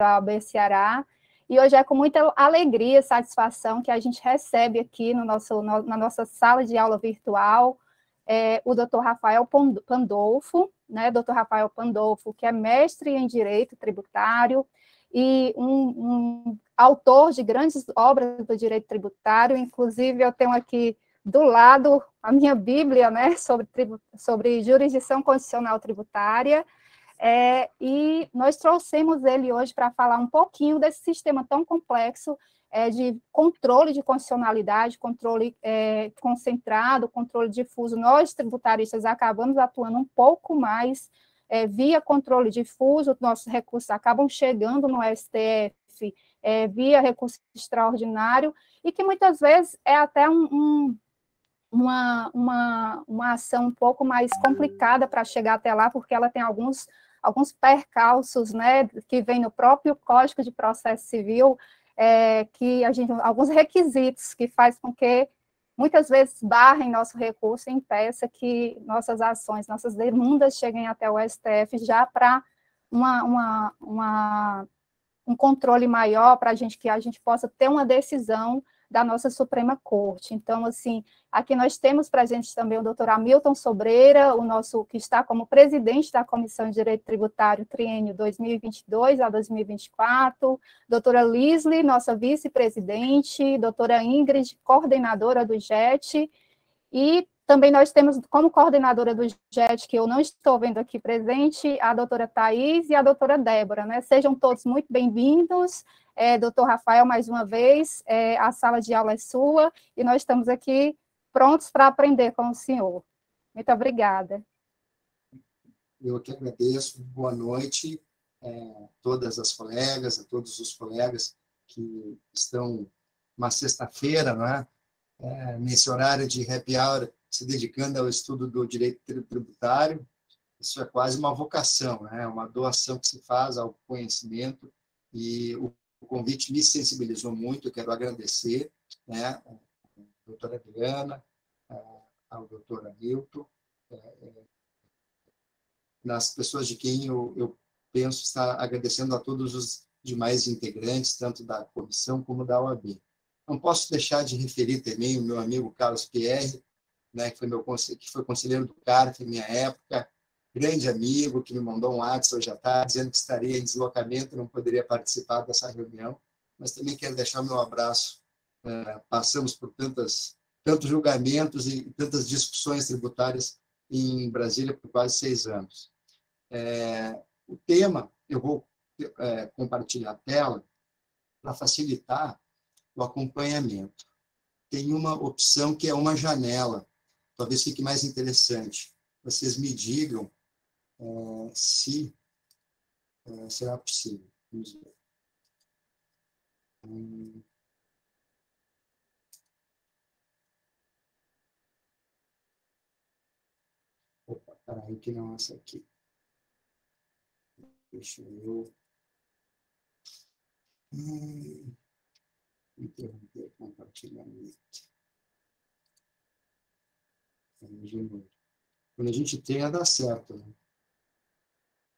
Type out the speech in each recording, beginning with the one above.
da OAB Ceará, e hoje é com muita alegria e satisfação que a gente recebe aqui na nossa sala de aula virtual o Dr. Rafael Pandolfo, né, Dr. Rafael Pandolfo, que é mestre em Direito Tributário e um autor de grandes obras do direito tributário. Inclusive, eu tenho aqui do lado a minha Bíblia, né, sobre jurisdição constitucional tributária, e nós trouxemos ele hoje para falar um pouquinho desse sistema tão complexo de controle de constitucionalidade, controle concentrado, controle difuso. Nós, tributaristas, acabamos atuando um pouco mais via controle difuso, nossos recursos acabam chegando no STF via recurso extraordinário, e que muitas vezes é até uma ação um pouco mais complicada para chegar até lá, porque ela tem alguns percalços, né, que vem no próprio Código de Processo Civil, alguns requisitos que faz com que muitas vezes barrem nosso recurso e impeça que nossas ações, nossas demandas cheguem até o STF já para um controle maior, para que a gente possa ter uma decisão da nossa Suprema Corte. Então, assim, aqui nós temos presente também o doutor Hamilton Sobreira, que está como presidente da Comissão de Direito Tributário, triênio 2022 a 2024, doutora Lisle, nossa vice-presidente, doutora Ingrid, coordenadora do JET, e também nós temos como coordenadora do JET, que eu não estou vendo aqui presente, a doutora Thais e a doutora Débora, né? Sejam todos muito bem-vindos. Doutor Rafael, mais uma vez, a sala de aula é sua, e nós estamos aqui prontos para aprender com o senhor. Muito obrigada. Eu que agradeço. Boa noite a todas as colegas, a todos os colegas que estão uma sexta-feira, não é? Nesse horário de happy hour, se dedicando ao estudo do direito tributário. Isso é quase uma vocação, né? Uma doação que se faz ao conhecimento, e o convite me sensibilizou muito. Eu quero agradecer, né, a doutora Adriana, ao doutor Hamilton, nas pessoas de quem eu penso estar agradecendo a todos os demais integrantes, tanto da comissão como da OAB. Não posso deixar de referir também o meu amigo Carlos Pierre, né, que foi conselheiro do CARF em minha época, grande amigo, que me mandou um WhatsApp hoje à tarde, dizendo que estaria em deslocamento, não poderia participar dessa reunião, mas também quero deixar o meu abraço. Passamos por tantos julgamentos e tantas discussões tributárias em Brasília por quase 6 anos. O tema, eu vou compartilhar a tela para facilitar o acompanhamento. Tem uma opção que é uma janela, talvez fique mais interessante. Vocês me digam se será possível. Vamos ver. Opa, peraí, que não é essa aqui. Deixa eu interromper o compartilhamento. Quando a gente tem, dá certo, né?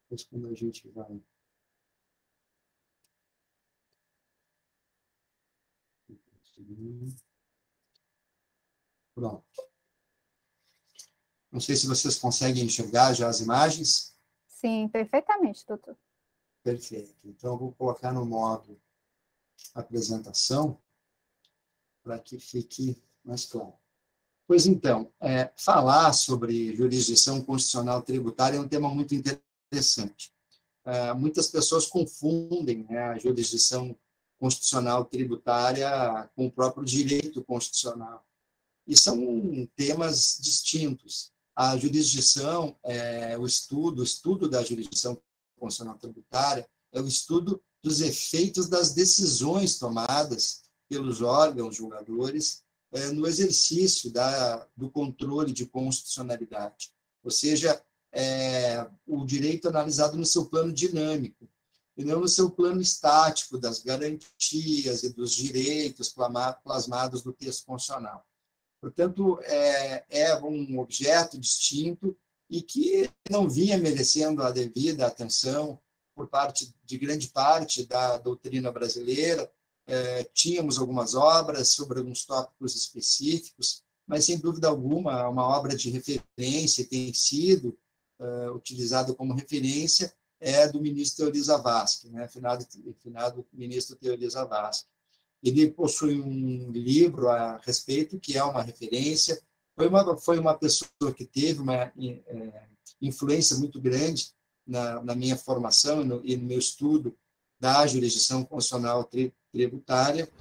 Mas quando a gente vai... Pronto. Não sei se vocês conseguem enxergar já as imagens. Sim, perfeitamente, doutor. Perfeito. Então, eu vou colocar no modo apresentação para que fique mais claro. Pois então, falar sobre jurisdição constitucional tributária é um tema muito interessante. Muitas pessoas confundem, né, a jurisdição constitucional tributária com o próprio direito constitucional. E são temas distintos. A jurisdição, o estudo da jurisdição constitucional tributária é o estudo dos efeitos das decisões tomadas pelos órgãos julgadores no exercício do controle de constitucionalidade. Ou seja, o direito analisado no seu plano dinâmico, e não no seu plano estático das garantias e dos direitos plasmados no texto constitucional. Portanto, é um objeto distinto e que não vinha merecendo a devida atenção por parte de grande parte da doutrina brasileira, tínhamos algumas obras sobre alguns tópicos específicos, mas, sem dúvida alguma, uma obra de referência tem sido utilizada como referência é do ministro Teori Zavascki, né? Finado ministro Teori Zavascki. Ele possui um livro a respeito que é uma referência. Foi uma pessoa que teve uma influência muito grande na minha formação e no meu estudo da jurisdição constitucional tributária,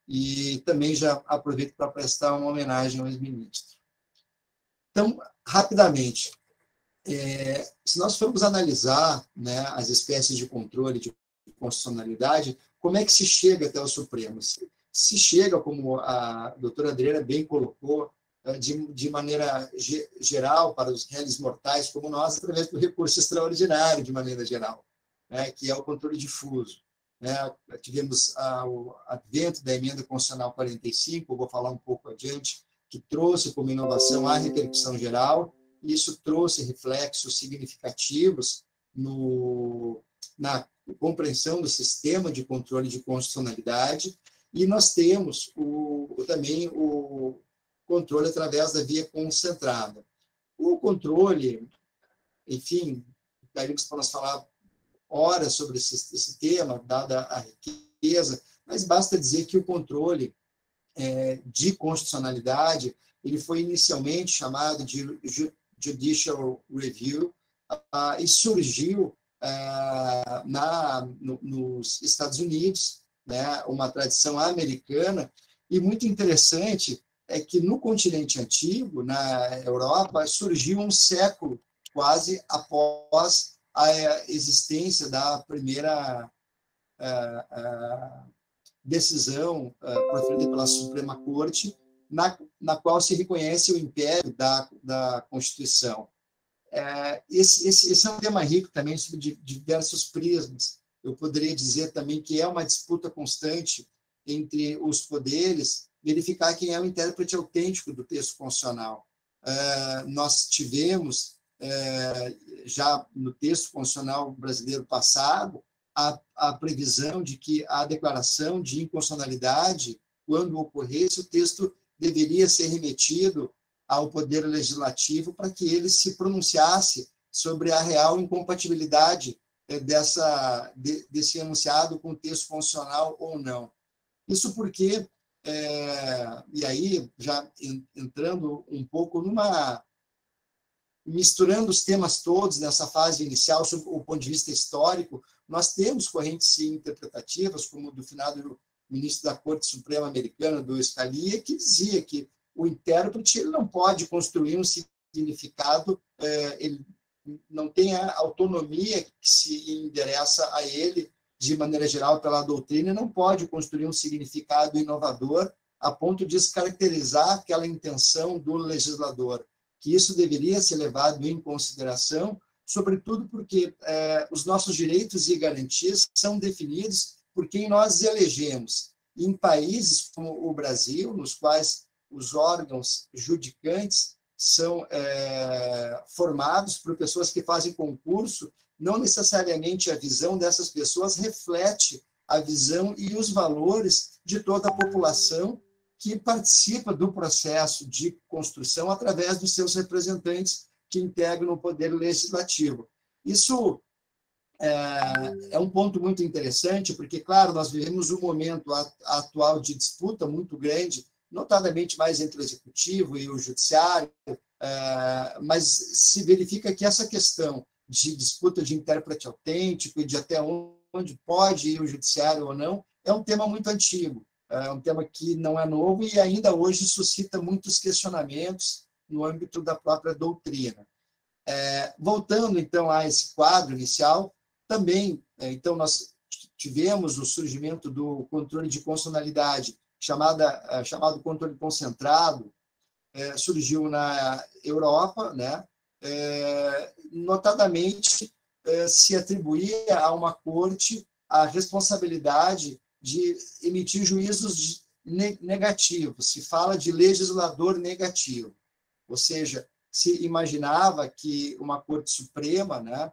e também já aproveito para prestar uma homenagem ao ex-ministro. Então, rapidamente, se nós formos analisar, né, as espécies de controle de constitucionalidade, como é que se chega até o Supremo? Se chega, como a doutora Adriana bem colocou, de maneira geral, para os réis mortais como nós, através do recurso extraordinário, de maneira geral, né, que é o controle difuso. Tivemos o advento da emenda constitucional 45, eu vou falar um pouco adiante, que trouxe como inovação a repercussão geral, e isso trouxe reflexos significativos na compreensão do sistema de controle de constitucionalidade, e nós temos também o controle através da via concentrada. O controle, enfim, daríamos para nós falar horas sobre esse tema, dada a riqueza, mas basta dizer que o controle de constitucionalidade ele foi inicialmente chamado de Judicial Review e surgiu nos Estados Unidos, né, uma tradição americana, e muito interessante é que no continente antigo, na Europa, surgiu um século quase após a existência da primeira decisão proferida pela Suprema Corte, na qual se reconhece o império da Constituição. Esse é um tema rico também, sobre diversos prismas. Eu poderia dizer também que é uma disputa constante entre os poderes, verificar quem é o intérprete autêntico do texto constitucional. Nós tivemos, já no texto constitucional brasileiro passado, a previsão de que a declaração de inconstitucionalidade, quando ocorresse, o texto deveria ser remetido ao Poder Legislativo para que ele se pronunciasse sobre a real incompatibilidade desse enunciado com o texto constitucional ou não. Isso porque, e aí já entrando um pouco misturando os temas todos nessa fase inicial, sob o ponto de vista histórico, nós temos correntes interpretativas, como do finado ministro da Corte Suprema Americana, do Scalia, que dizia que o intérprete ele não pode construir um significado, ele não tem a autonomia que se endereça a ele, de maneira geral, pela doutrina, não pode construir um significado inovador a ponto de descaracterizar aquela intenção do legislador, que isso deveria ser levado em consideração, sobretudo porque os nossos direitos e garantias são definidos por quem nós elegemos. Em países como o Brasil, nos quais os órgãos judicantes são formados por pessoas que fazem concurso, não necessariamente a visão dessas pessoas reflete a visão e os valores de toda a população que participa do processo de construção através dos seus representantes que integram o Poder Legislativo. Isso é um ponto muito interessante, porque, claro, nós vivemos um momento atual de disputa muito grande, notadamente mais entre o Executivo e o Judiciário, mas se verifica que essa questão de disputa de intérprete autêntico e de até onde pode ir o Judiciário ou não, é um tema muito antigo, é um tema que não é novo e ainda hoje suscita muitos questionamentos no âmbito da própria doutrina. Voltando, então, a esse quadro inicial, também, então, nós tivemos o surgimento do controle de constitucionalidade, chamado controle concentrado, surgiu na Europa, né? Notadamente, se atribuía a uma corte a responsabilidade de emitir juízos negativos, se fala de legislador negativo, ou seja, se imaginava que uma Corte Suprema, né,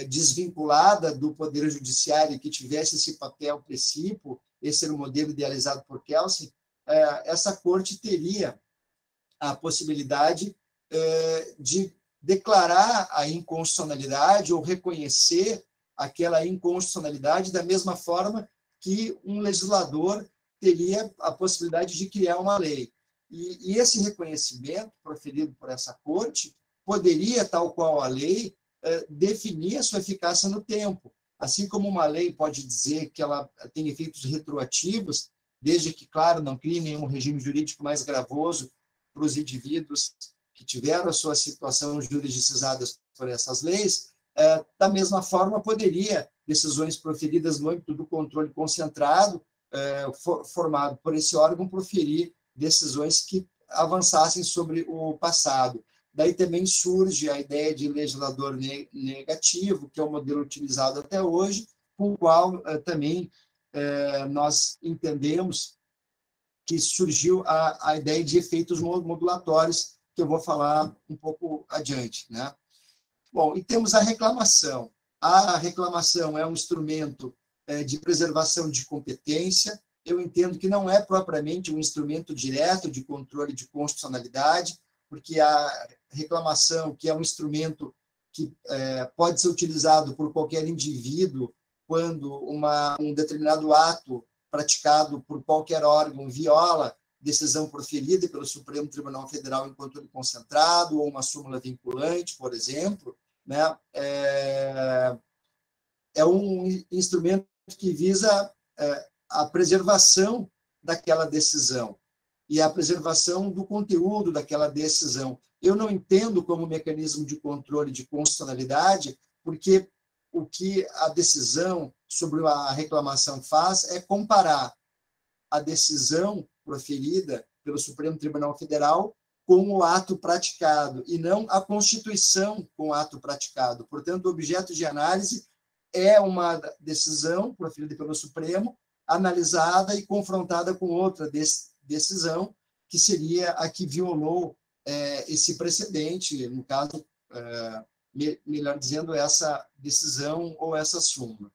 desvinculada do Poder Judiciário, que tivesse esse papel precípio, esse era o modelo idealizado por Kelsen, essa corte teria a possibilidade de declarar a inconstitucionalidade ou reconhecer aquela inconstitucionalidade da mesma forma que um legislador teria a possibilidade de criar uma lei. E esse reconhecimento proferido por essa corte poderia, tal qual a lei, definir a sua eficácia no tempo. Assim como uma lei pode dizer que ela tem efeitos retroativos, desde que, claro, não crie nenhum regime jurídico mais gravoso para os indivíduos que tiveram a sua situação jurisdicionada por essas leis, da mesma forma poderia decisões proferidas no âmbito do controle concentrado, formado por esse órgão, proferir decisões que avançassem sobre o passado. Daí também surge a ideia de legislador negativo, que é o modelo utilizado até hoje, com o qual também nós entendemos que surgiu a ideia de efeitos modulatórios, que eu vou falar um pouco adiante, né? Bom, e temos a reclamação. A reclamação é um instrumento de preservação de competência. Eu entendo que não é propriamente um instrumento direto de controle de constitucionalidade, porque a reclamação, que é um instrumento que pode ser utilizado por qualquer indivíduo quando um determinado ato praticado por qualquer órgão viola decisão proferida pelo Supremo Tribunal Federal em controle concentrado ou uma súmula vinculante, por exemplo, né? É um instrumento que visa a preservação daquela decisão e a preservação do conteúdo daquela decisão. Eu não entendo como mecanismo de controle de constitucionalidade, porque o que a decisão sobre a reclamação faz é comparar a decisão proferida pelo Supremo Tribunal Federal com o ato praticado, e não a Constituição com o ato praticado. Portanto, o objeto de análise é uma decisão proferida pelo Supremo, analisada e confrontada com outra decisão, que seria a que violou esse precedente, no caso, melhor dizendo, essa decisão ou essa súmula.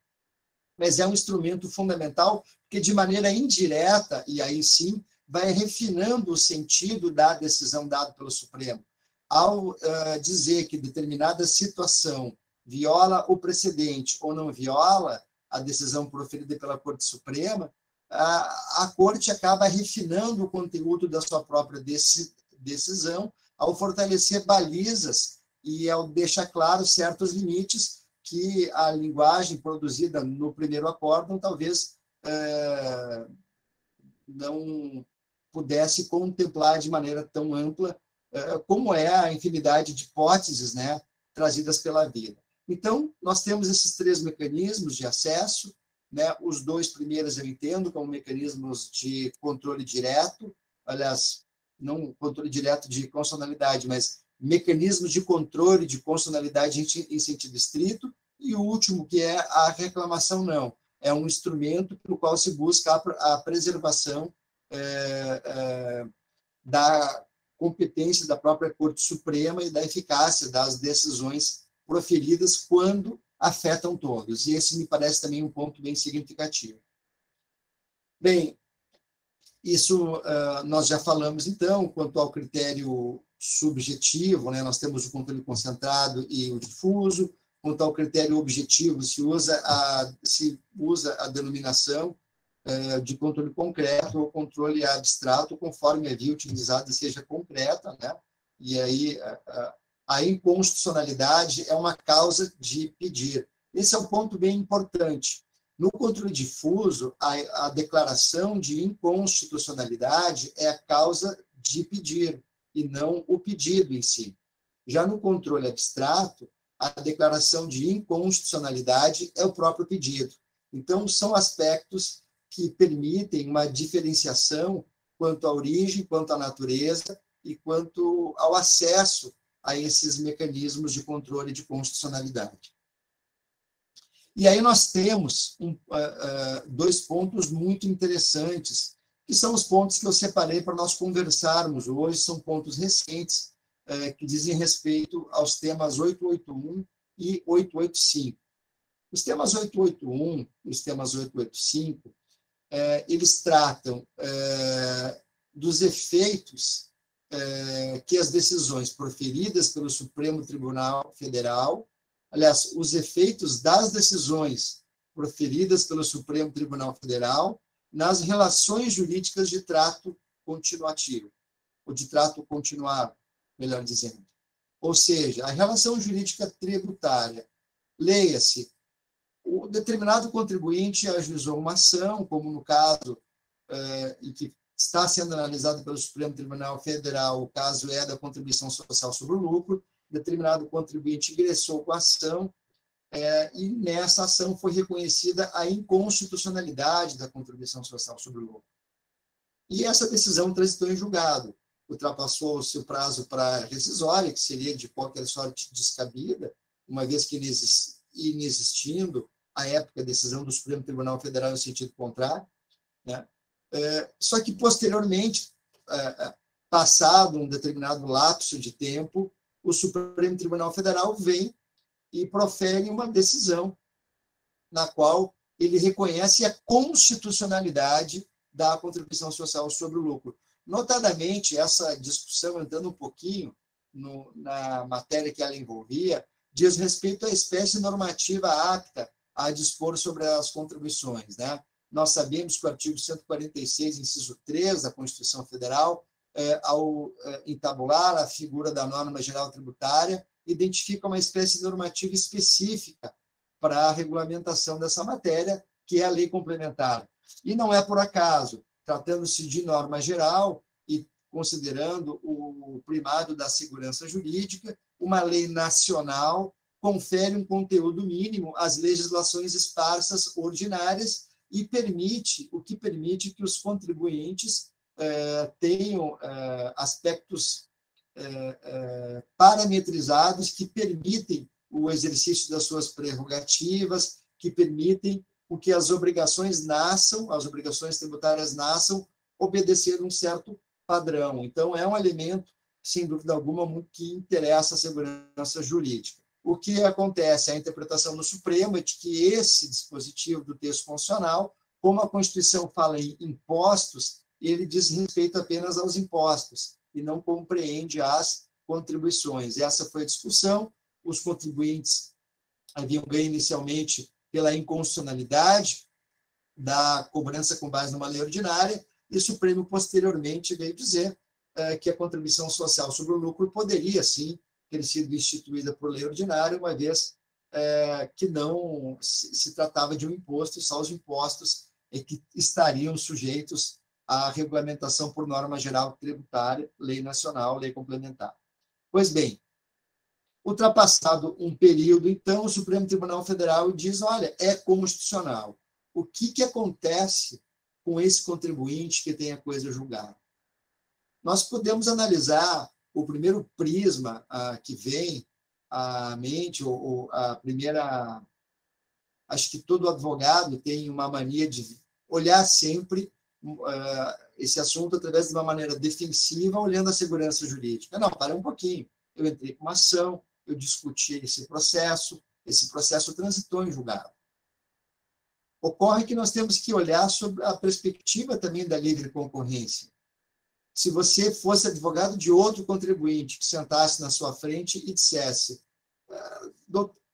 Mas é um instrumento fundamental que, de maneira indireta, e aí sim, vai refinando o sentido da decisão dada pelo Supremo. Ao dizer que determinada situação viola o precedente ou não viola a decisão proferida pela Corte Suprema, a Corte acaba refinando o conteúdo da sua própria decisão ao fortalecer balizas e ao deixar claro certos limites que a linguagem produzida no primeiro acórdão talvez não pudesse contemplar de maneira tão ampla como é a infinidade de hipóteses, né, trazidas pela vida. Então, nós temos esses três mecanismos de acesso, né? Os dois primeiros eu entendo como mecanismos de controle direto, aliás, não controle direto de constitucionalidade, mas mecanismos de controle de constitucionalidade em sentido estrito, e o último, que é a reclamação, não. É um instrumento pelo qual se busca a preservação da competência da própria Corte Suprema e da eficácia das decisões proferidas quando afetam todos. E esse me parece também um ponto bem significativo. Bem, isso nós já falamos, então, quanto ao critério subjetivo, né, nós temos o controle concentrado e o difuso. Quanto ao critério objetivo, se usa a denominação de controle concreto ou controle abstrato, conforme a via utilizada seja concreta, né? E aí a inconstitucionalidade é uma causa de pedir. Esse é um ponto bem importante. No controle difuso, a declaração de inconstitucionalidade é a causa de pedir, e não o pedido em si. Já no controle abstrato, a declaração de inconstitucionalidade é o próprio pedido. Então, são aspectos que permitem uma diferenciação quanto à origem, quanto à natureza e quanto ao acesso a esses mecanismos de controle de constitucionalidade. E aí nós temos dois pontos muito interessantes, que são os pontos que eu separei para nós conversarmos hoje, são pontos recentes, que dizem respeito aos temas 881 e 885. Os temas 881 e os temas 885, eles tratam dos efeitos que as decisões proferidas pelo Supremo Tribunal Federal, aliás, os efeitos das decisões proferidas pelo Supremo Tribunal Federal nas relações jurídicas de trato continuativo, ou de trato continuado, melhor dizendo. Ou seja, a relação jurídica tributária, leia-se, o determinado contribuinte ajuizou uma ação, como no caso em que está sendo analisado pelo Supremo Tribunal Federal, o caso é da contribuição social sobre o lucro, determinado contribuinte ingressou com a ação, e nessa ação foi reconhecida a inconstitucionalidade da contribuição social sobre o lucro. E essa decisão transitou em julgado, ultrapassou o seu prazo para rescisória, que seria de qualquer sorte descabida, uma vez que inexistindo à época a decisão do Supremo Tribunal Federal no sentido contrário, né? Só que, posteriormente, passado um determinado lapso de tempo, o Supremo Tribunal Federal vem e profere uma decisão na qual ele reconhece a constitucionalidade da contribuição social sobre o lucro. Notadamente, essa discussão, entrando um pouquinho na matéria que ela envolvia, diz respeito à espécie normativa apta a dispor sobre as contribuições, né? Nós sabemos que o artigo 146, inciso 3 da Constituição Federal, ao entabular a figura da norma geral tributária, identifica uma espécie normativa específica para a regulamentação dessa matéria, que é a lei complementar. E não é por acaso, tratando-se de norma geral e considerando o primado da segurança jurídica, uma lei nacional confere um conteúdo mínimo às legislações esparsas ordinárias e permite que os contribuintes tenham aspectos parametrizados que permitem o exercício das suas prerrogativas, que permitem que as obrigações tributárias nasçam obedecendo um certo padrão. Então, é um elemento, sem dúvida alguma, muito que interessa a segurança jurídica. O que acontece? A interpretação do Supremo é de que esse dispositivo do texto constitucional, como a Constituição fala em impostos, ele diz respeito apenas aos impostos e não compreende as contribuições. Essa foi a discussão. Os contribuintes haviam ganho inicialmente pela inconstitucionalidade da cobrança com base numa lei ordinária, e o Supremo, posteriormente, veio dizer que a contribuição social sobre o lucro poderia, sim, ter sido instituída por lei ordinária, uma vez que não se tratava de um imposto, só os impostos que estariam sujeitos à regulamentação por norma geral tributária, lei nacional, lei complementar. Pois bem, ultrapassado um período, então, o Supremo Tribunal Federal diz, olha, é constitucional. O que acontece com esse contribuinte que tem a coisa julgada? Nós podemos analisar o primeiro prisma que vem à mente, ou a primeira... Acho que todo advogado tem uma mania de olhar sempre esse assunto através de uma maneira defensiva, olhando a segurança jurídica. Não, para um pouquinho. Eu entrei com uma ação, eu discuti esse processo transitou em julgado. Ocorre que nós temos que olhar sobre a perspectiva também da livre concorrência. Se você fosse advogado de outro contribuinte que sentasse na sua frente e dissesse,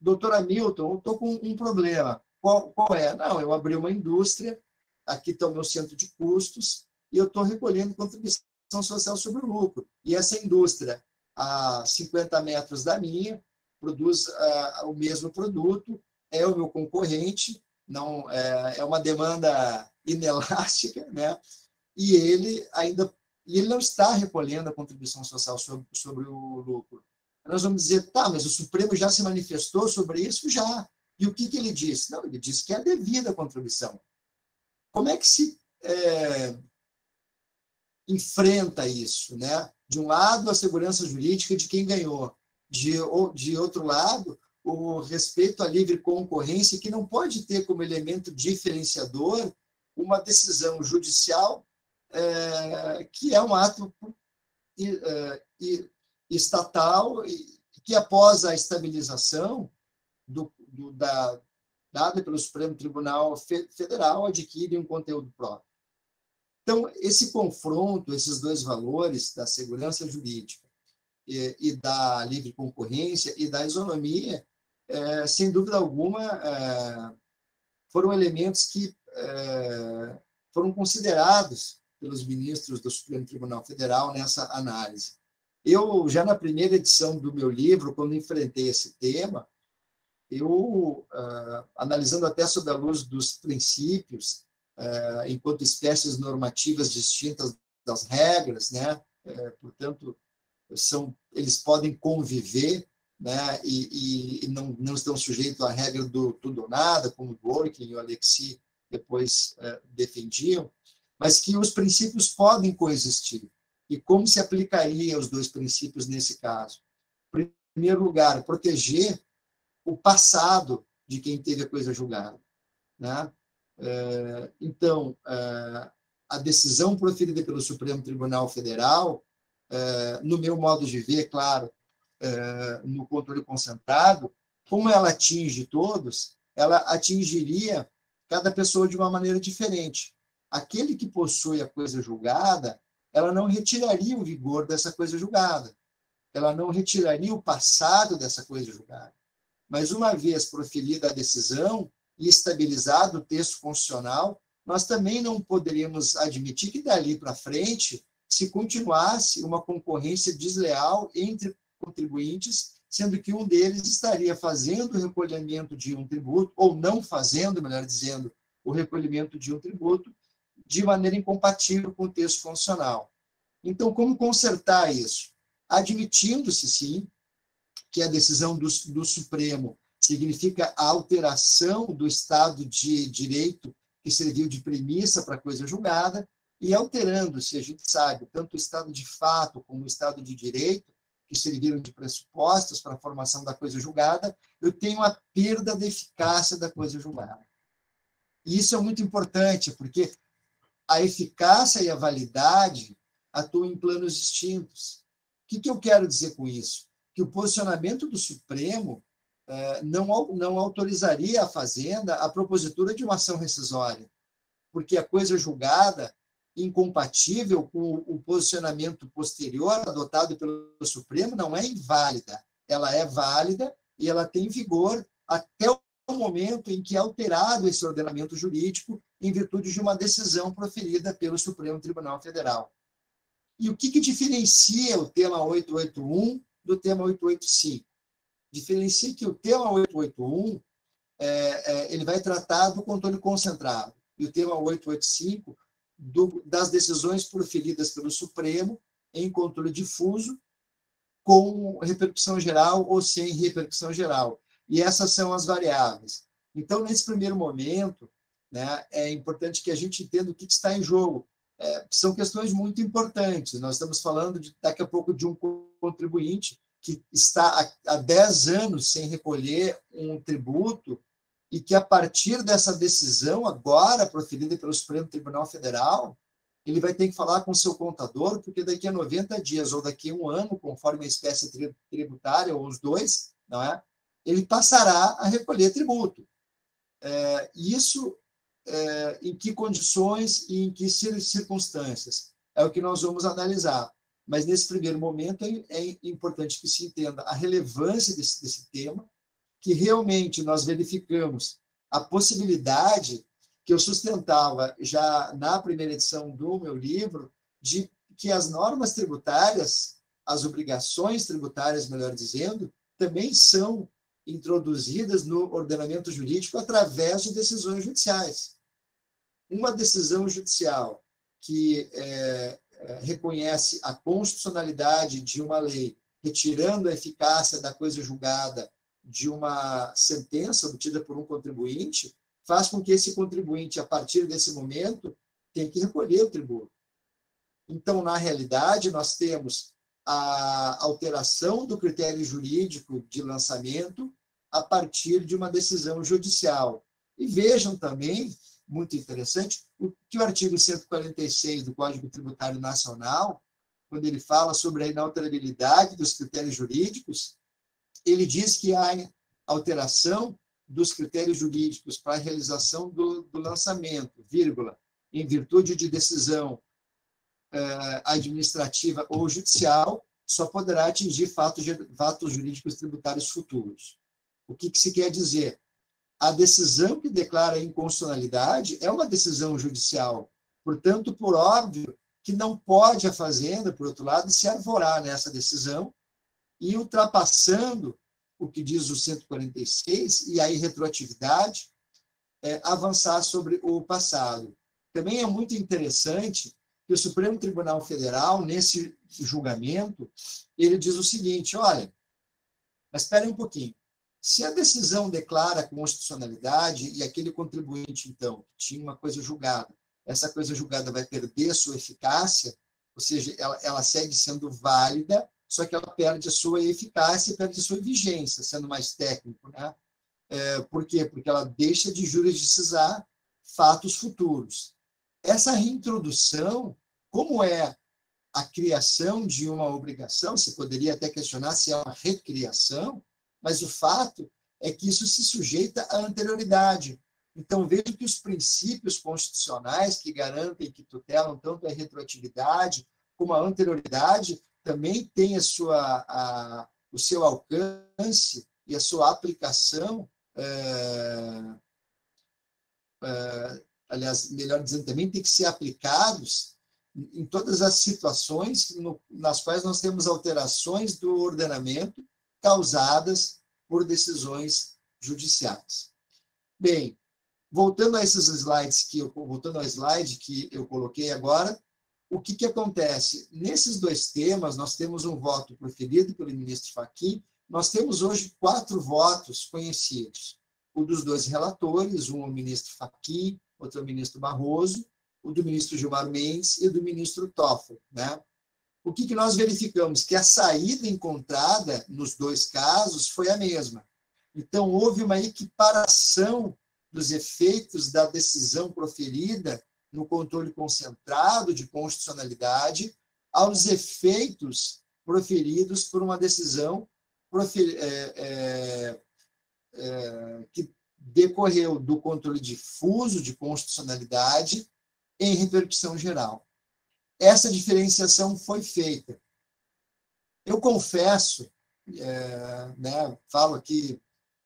doutor Hamilton, eu estou com um problema. Qual é? Não, eu abri uma indústria, aqui está o meu centro de custos, e eu estou recolhendo contribuição social sobre o lucro. E essa indústria, a 50 metros da minha, produz o mesmo produto, é o meu concorrente, não é uma demanda inelástica, né? E ele não está recolhendo a contribuição social sobre o lucro. Nós vamos dizer, tá, mas o Supremo já se manifestou sobre isso? Já. E o que ele disse? Não, ele disse que é a devida contribuição. Como é que se enfrenta isso, né? De um lado, a segurança jurídica de quem ganhou. De outro lado, o respeito à livre concorrência, que não pode ter como elemento diferenciador uma decisão judicial que é um ato estatal que, após a estabilização, dada pelo Supremo Tribunal Federal adquire um conteúdo próprio. Então, esse confronto, esses dois valores, da segurança jurídica e da livre concorrência e da isonomia, sem dúvida alguma, foram elementos que foram considerados pelos ministros do Supremo Tribunal Federal nessa análise. Eu, já na primeira edição do meu livro, quando enfrentei esse tema, eu, analisando até sob a luz dos princípios, enquanto espécies normativas distintas das regras, né? Portanto, eles podem conviver, né? E não estão sujeitos à regra do tudo ou nada, como Dworkin e o Alexis depois defendiam, mas que os princípios podem coexistir. E como se aplicaria os dois princípios nesse caso? Em primeiro lugar, proteger o passado de quem teve a coisa julgada, né? Então, a decisão proferida pelo Supremo Tribunal Federal, no meu modo de ver, claro, no controle concentrado, como ela atinge todos, ela atingiria cada pessoa de uma maneira diferente. Aquele que possui a coisa julgada, ela não retiraria o vigor dessa coisa julgada, ela não retiraria o passado dessa coisa julgada. Mas, uma vez proferida a decisão e estabilizado o texto constitucional, nós também não poderíamos admitir que, dali para frente, se continuasse uma concorrência desleal entre contribuintes, sendo que um deles estaria fazendo o recolhimento de um tributo, ou não fazendo, melhor dizendo, o recolhimento de um tributo, de maneira incompatível com o texto constitucional. Então, como consertar isso? Admitindo-se, sim, que a decisão do Supremo significa a alteração do Estado de Direito que serviu de premissa para a coisa julgada, e alterando-se, a gente sabe, tanto o Estado de fato como o Estado de Direito, que serviram de pressupostos para a formação da coisa julgada, eu tenho a perda da eficácia da coisa julgada. E isso é muito importante, porque a eficácia e a validade atuam em planos distintos. O que eu quero dizer com isso? Que o posicionamento do Supremo não autorizaria a Fazenda a propositura de uma ação rescisória, porque a coisa julgada, incompatível com o posicionamento posterior adotado pelo Supremo, não é inválida. Ela é válida e ela tem vigor até o momento em que é alterado esse ordenamento jurídico em virtude de uma decisão proferida pelo Supremo Tribunal Federal. E o que diferencia o tema 881 do tema 885? Diferencia que o tema 881 ele vai tratar do controle concentrado, e o tema 885 das decisões proferidas pelo Supremo em controle difuso, com repercussão geral ou sem repercussão geral. E essas são as variáveis. Então, nesse primeiro momento, né, é importante que a gente entenda o que está em jogo. São questões muito importantes. Nós estamos falando, daqui a pouco, de um contribuinte que está há 10 anos sem recolher um tributo e que, a partir dessa decisão, agora proferida pelo Supremo Tribunal Federal, ele vai ter que falar com o seu contador, porque daqui a 90 dias ou daqui a um ano, conforme a espécie tributária, ou os dois, não é? Ele passará a recolher tributo. Isso, em que condições e em que circunstâncias? É o que nós vamos analisar. Mas, nesse primeiro momento, é importante que se entenda a relevância desse tema, que realmente nós verificamos a possibilidade que eu sustentava já na primeira edição do meu livro, de que as normas tributárias, as obrigações tributárias, melhor dizendo, também são introduzidas no ordenamento jurídico através de decisões judiciais. Uma decisão judicial que reconhece a constitucionalidade de uma lei, retirando a eficácia da coisa julgada de uma sentença obtida por um contribuinte, faz com que esse contribuinte, a partir desse momento, tenha que recolher o tributo. Então, na realidade, nós temos a alteração do critério jurídico de lançamento a partir de uma decisão judicial. E vejam também, muito interessante, que o artigo 146 do Código Tributário Nacional, quando ele fala sobre a inalterabilidade dos critérios jurídicos, ele diz que alteração dos critérios jurídicos para a realização do lançamento, vírgula, em virtude de decisão administrativa ou judicial, só poderá atingir fatos jurídicos tributários futuros. O que se quer dizer? A decisão que declara a inconstitucionalidade é uma decisão judicial. Portanto, por óbvio, que não pode a Fazenda, por outro lado, se arvorar nessa decisão e, ultrapassando o que diz o 146, e aí retroatividade, avançar sobre o passado. Também é muito interessante que o Supremo Tribunal Federal, nesse julgamento, ele diz o seguinte, olha, mas espere um pouquinho, se a decisão declara constitucionalidade e aquele contribuinte, então, tinha uma coisa julgada, essa coisa julgada vai perder sua eficácia, ou seja, ela segue sendo válida, só que ela perde a sua eficácia, perde a sua vigência, sendo mais técnico, né? Por quê? Porque ela deixa de jurisdicizar fatos futuros. Essa reintrodução, como é a criação de uma obrigação, se poderia até questionar se é uma recriação, mas o fato é que isso se sujeita à anterioridade. Então, vejo que os princípios constitucionais que garantem, que tutelam tanto a retroatividade como a anterioridade, também têm o seu alcance e a sua aplicação, aliás, melhor dizendo, também tem que ser aplicados em todas as situações nas quais nós temos alterações do ordenamento causadas por decisões judiciais. Bem, voltando ao slide que eu coloquei agora, o que acontece? Nesses dois temas, nós temos um voto proferido pelo ministro Fachin, nós temos hoje 4 votos conhecidos. O dos 2 relatores, um o ministro Fachin, outro o ministro Barroso, o do ministro Gilmar Mendes e do ministro Toffoli, né? O que nós verificamos? Que a saída encontrada nos 2 casos foi a mesma. Então, houve uma equiparação dos efeitos da decisão proferida no controle concentrado de constitucionalidade aos efeitos proferidos por uma decisão que decorreu do controle difuso de constitucionalidade em repercussão geral. Essa diferenciação foi feita. Eu confesso, falo aqui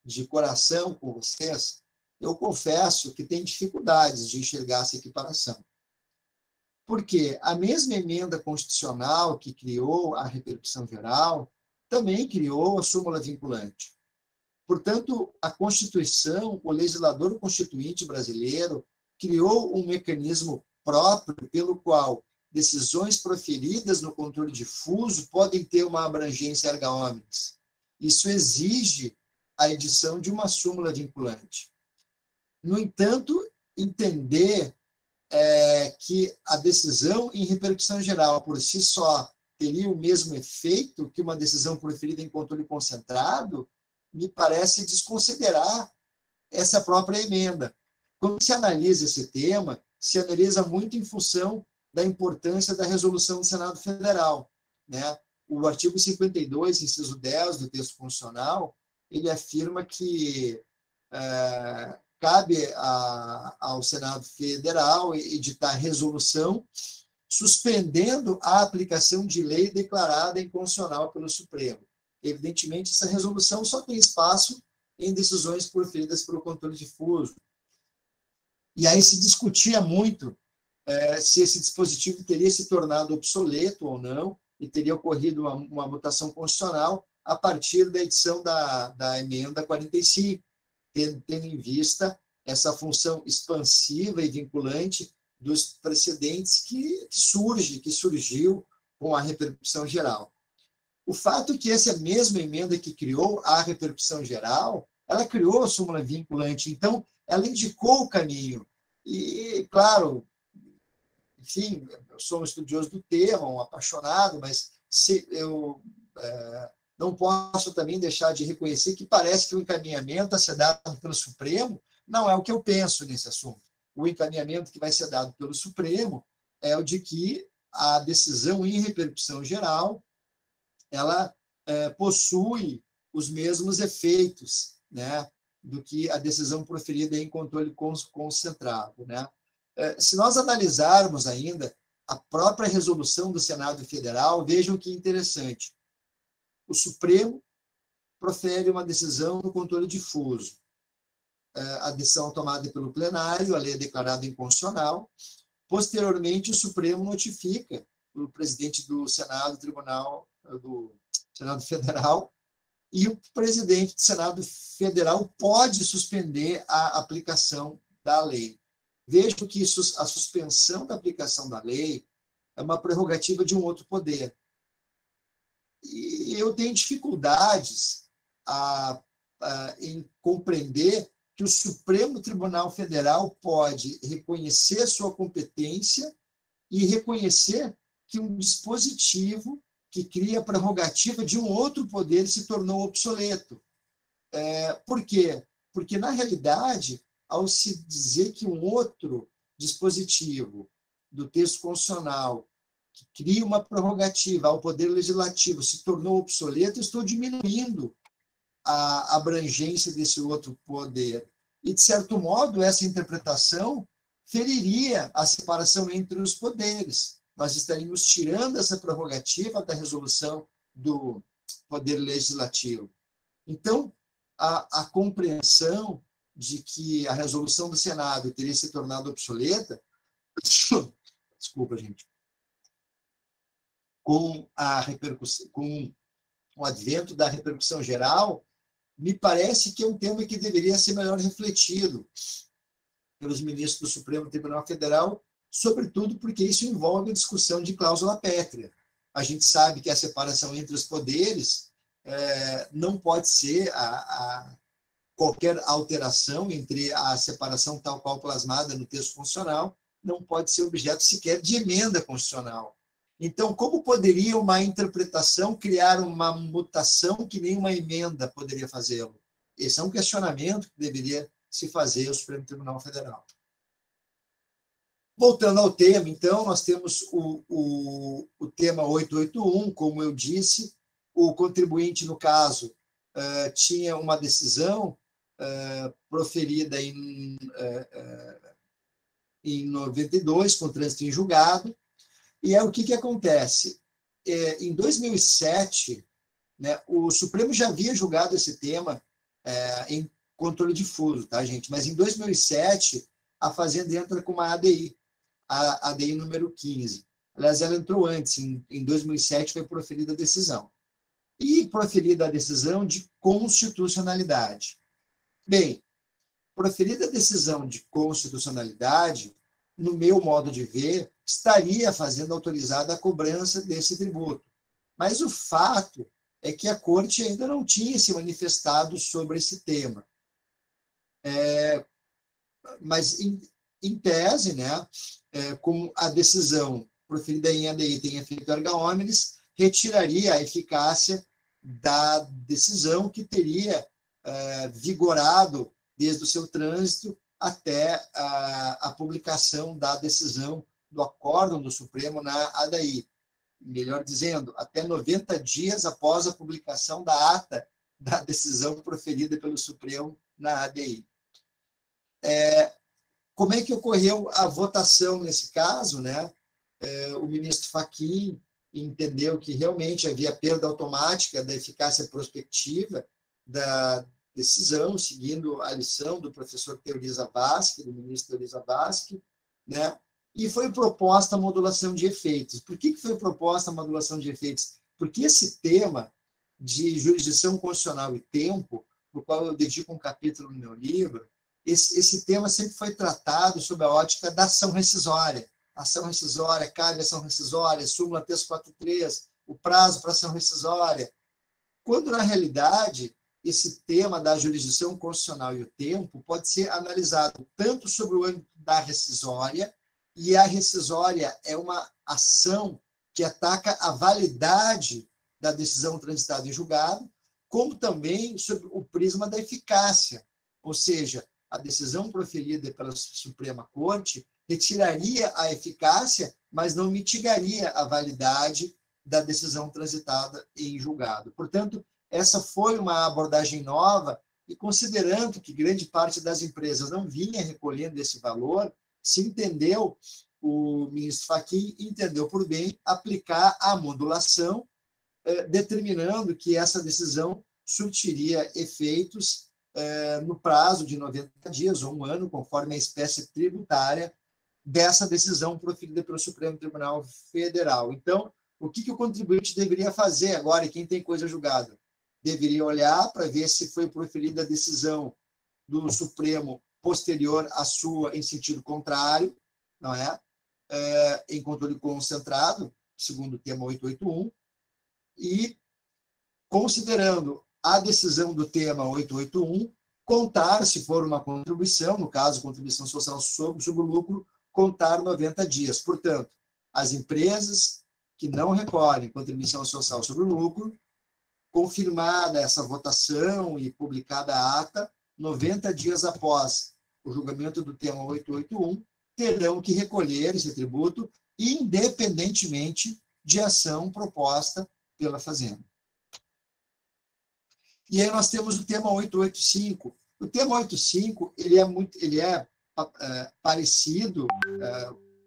de coração com vocês, eu confesso que tem dificuldades de enxergar essa equiparação. Porque a mesma emenda constitucional que criou a repercussão geral também criou a súmula vinculante. Portanto, a Constituição, o legislador constituinte brasileiro, criou um mecanismo próprio pelo qual decisões proferidas no controle difuso podem ter uma abrangência erga omnes. Isso exige a edição de uma súmula vinculante. No entanto, entender que a decisão em repercussão geral, por si só, teria o mesmo efeito que uma decisão proferida em controle concentrado, me parece desconsiderar essa própria emenda. Quando se analisa esse tema, se analisa muito em função da importância da resolução do Senado Federal, né? O artigo 52, inciso 10 do texto constitucional, ele afirma que cabe ao Senado Federal editar resolução suspendendo a aplicação de lei declarada inconstitucional pelo Supremo. Evidentemente, essa resolução só tem espaço em decisões proferidas pelo controle difuso. E aí se discutia muito se esse dispositivo teria se tornado obsoleto ou não, e teria ocorrido uma mutação constitucional a partir da edição da emenda 45, tendo em vista essa função expansiva e vinculante dos precedentes que surgiu com a repercussão geral. O fato é que essa mesma emenda que criou a repercussão geral, ela criou a súmula vinculante, então ela indicou o caminho. E, claro, enfim, eu sou um estudioso do tema, um apaixonado, mas eu não posso também deixar de reconhecer que parece que o encaminhamento a ser dado pelo Supremo não é o que eu penso nesse assunto. O encaminhamento que vai ser dado pelo Supremo é o de que a decisão em repercussão geral ela possui os mesmos efeitos né, do que a decisão proferida em controle concentrado, né? Se nós analisarmos ainda a própria resolução do Senado Federal, vejam que interessante. O Supremo profere uma decisão no controle difuso. A decisão tomada pelo plenário, a lei é declarada inconstitucional. Posteriormente, o Supremo notifica o presidente do Senado Federal, e o presidente do Senado Federal pode suspender a aplicação da lei. Vejam que a suspensão da aplicação da lei é uma prerrogativa de um outro poder. E eu tenho dificuldades em compreender que o Supremo Tribunal Federal pode reconhecer sua competência e reconhecer que um dispositivo que cria a prerrogativa de um outro poder se tornou obsoleto. Por quê? Porque, na realidade, ao se dizer que um outro dispositivo do texto constitucional que cria uma prerrogativa ao Poder Legislativo se tornou obsoleto, eu estou diminuindo a abrangência desse outro poder. E, de certo modo, essa interpretação feriria a separação entre os poderes. Nós estaríamos tirando essa prerrogativa da resolução do Poder Legislativo. Então, a compreensão de que a resolução do Senado teria se tornado obsoleta, desculpa, gente, com o advento da repercussão geral, me parece que é um tema que deveria ser melhor refletido pelos ministros do Supremo Tribunal Federal, sobretudo porque isso envolve a discussão de cláusula pétrea. A gente sabe que a separação entre os poderes não pode ser qualquer alteração entre a separação tal qual plasmada no texto constitucional, não pode ser objeto sequer de emenda constitucional. Então, como poderia uma interpretação criar uma mutação que nenhuma emenda poderia fazê-lo? Esse é um questionamento que deveria se fazer ao Supremo Tribunal Federal. Voltando ao tema, então, nós temos o tema 881, como eu disse, o contribuinte, no caso, tinha uma decisão proferida em 92, com trânsito em julgado, e o que acontece? Em 2007, né, o Supremo já havia julgado esse tema em controle difuso, tá, gente? Mas em 2007, a Fazenda entra com uma ADI, a ADI número 15. Aliás, ela entrou antes, em 2007 foi proferida a decisão. E proferida a decisão de constitucionalidade. Bem, proferida a decisão de constitucionalidade, no meu modo de ver, estaria a Fazenda autorizada a cobrança desse tributo. Mas o fato é que a Corte ainda não tinha se manifestado sobre esse tema. Mas, em tese, né, como a decisão proferida em ADI tem efeito erga omnes, retiraria a eficácia da decisão que teria vigorado desde o seu trânsito até a publicação da decisão do acórdão do Supremo na ADI. Melhor dizendo, até 90 dias após a publicação da ata da decisão proferida pelo Supremo na ADI. Como é que ocorreu a votação nesse caso, né? O ministro Fachin entendeu que realmente havia perda automática da eficácia prospectiva da decisão, seguindo a lição do professor Teori Zavascki, do ministro Teori Zavascki, né? E foi proposta a modulação de efeitos. Por que foi proposta a modulação de efeitos? Porque esse tema de jurisdição constitucional e tempo, por qual eu dedico um capítulo no meu livro, esse tema sempre foi tratado sob a ótica da ação rescisória. Ação rescisória, cabe ação rescisória, súmula 343, o prazo para ação rescisória. Quando, na realidade, esse tema da jurisdição constitucional e o tempo pode ser analisado tanto sobre o âmbito da rescisória, e a rescisória é uma ação que ataca a validade da decisão transitada em julgado, como também sobre o prisma da eficácia, ou seja, a decisão proferida pela Suprema Corte retiraria a eficácia, mas não mitigaria a validade da decisão transitada em julgado. Portanto, essa foi uma abordagem nova e considerando que grande parte das empresas não vinha recolhendo esse valor, se entendeu, o ministro Fachin entendeu por bem aplicar a modulação, determinando que essa decisão surtiria efeitos no prazo de 90 dias ou um ano, conforme a espécie tributária dessa decisão proferida pelo Supremo Tribunal Federal. Então, o que o contribuinte deveria fazer agora, e quem tem coisa julgada? Deveria olhar para ver se foi proferida a decisão do Supremo posterior à sua em sentido contrário, não é? Em controle concentrado, segundo o tema 881, e, considerando a decisão do tema 881, contar, se for uma contribuição, no caso, contribuição social sobre o lucro, contar 90 dias. Portanto, as empresas que não recolhem contribuição social sobre o lucro, confirmada essa votação e publicada a ata, 90 dias após o julgamento do tema 881, terão que recolher esse tributo, independentemente de ação proposta pela Fazenda. E aí nós temos o tema 885. O tema 885 ele é parecido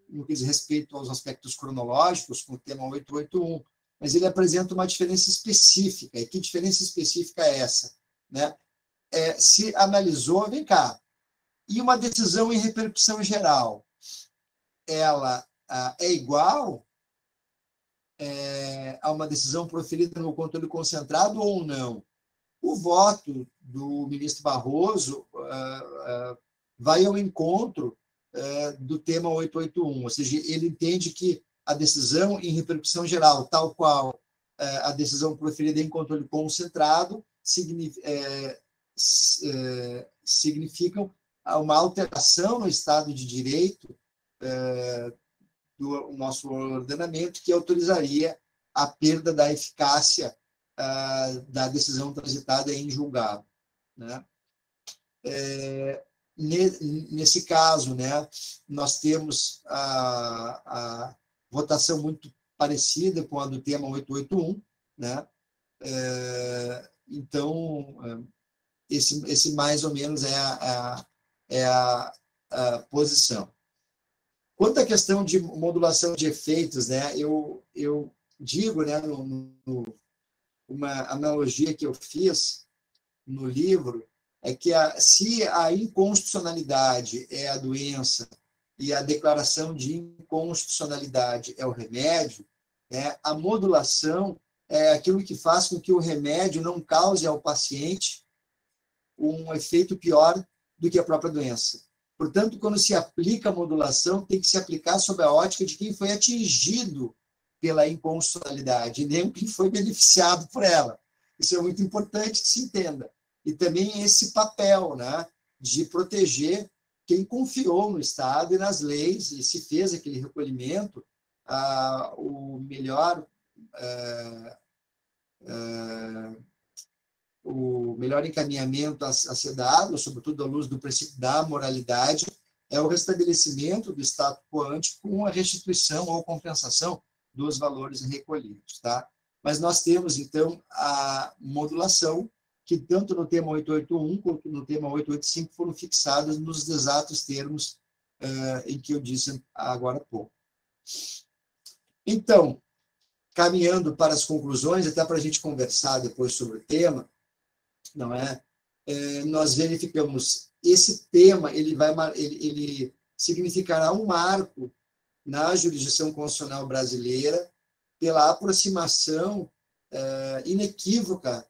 no que diz respeito aos aspectos cronológicos com o tema 881, mas ele apresenta uma diferença específica. E que diferença específica é essa? Né? Se analisou, vem cá, e uma decisão em repercussão geral, ela é igual a uma decisão proferida no controle concentrado ou não? O voto do ministro Barroso vai ao encontro do tema 881, ou seja, ele entende que a decisão em repercussão geral, tal qual a decisão proferida em controle concentrado, significam uma alteração no Estado de Direito do nosso ordenamento que autorizaria a perda da eficácia da decisão transitada em julgado. Né? Nesse caso, né, nós temos a votação muito parecida com a do tema 881, né? Então, esse mais ou menos é a posição. Quanto à questão de modulação de efeitos, né, eu digo, né, uma analogia que eu fiz no livro, é que se a inconstitucionalidade é a doença e a declaração de inconstitucionalidade é o remédio, a modulação é aquilo que faz com que o remédio não cause ao paciente um efeito pior do que a própria doença. Portanto, quando se aplica a modulação, tem que se aplicar sob a ótica de quem foi atingido pela inconstitucionalidade, e nem quem foi beneficiado por ela. Isso é muito importante que se entenda. E também esse papel, né, de proteger quem confiou no Estado e nas leis, e se fez aquele recolhimento, o melhor encaminhamento a ser dado, sobretudo à luz do princípio da moralidade, é o restabelecimento do status quo ante com a restituição ou compensação dos valores recolhidos. Tá? Mas nós temos, então, a modulação, que tanto no tema 881 quanto no tema 885 foram fixadas nos exatos termos em que eu disse agora há pouco. Então, caminhando para as conclusões, até para a gente conversar depois sobre o tema, não é? Nós verificamos esse tema, ele significará um marco na jurisdição constitucional brasileira pela aproximação inequívoca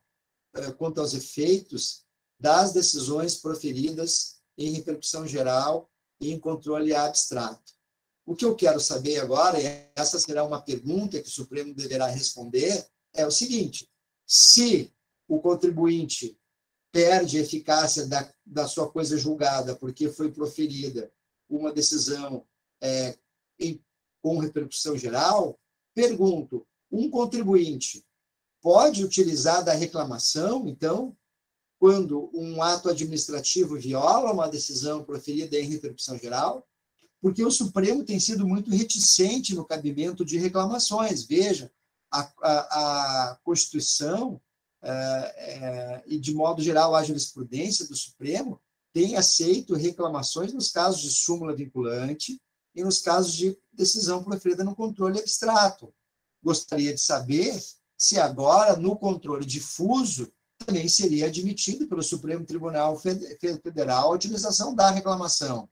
quanto aos efeitos das decisões proferidas em repercussão geral e em controle abstrato. O que eu quero saber agora, e essa será uma pergunta que o Supremo deverá responder, é o seguinte: se o contribuinte perde a eficácia da sua coisa julgada porque foi proferida uma decisão com repercussão geral, pergunto, um contribuinte pode utilizar da reclamação, então, quando um ato administrativo viola uma decisão proferida em repercussão geral? Porque o Supremo tem sido muito reticente no cabimento de reclamações. Veja, a Constituição e, de modo geral, a jurisprudência do Supremo tem aceito reclamações nos casos de súmula vinculante e nos casos de decisão proferida no controle abstrato. Gostaria de saber se agora, no controle difuso, também seria admitido pelo Supremo Tribunal Federal a utilização da reclamação,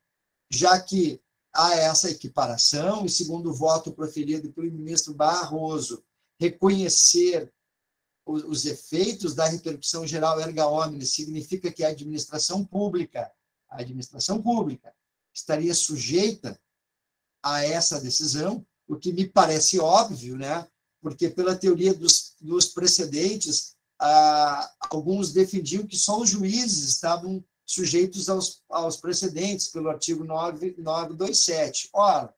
já que há essa equiparação, e segundo o voto proferido pelo ministro Barroso, reconhecer os efeitos da repercussão geral erga omnes significa que a administração pública estaria sujeita a essa decisão, o que me parece óbvio, né? Porque pela teoria dos precedentes, alguns defendiam que só os juízes estavam sujeitos aos precedentes, pelo artigo 927. Ora,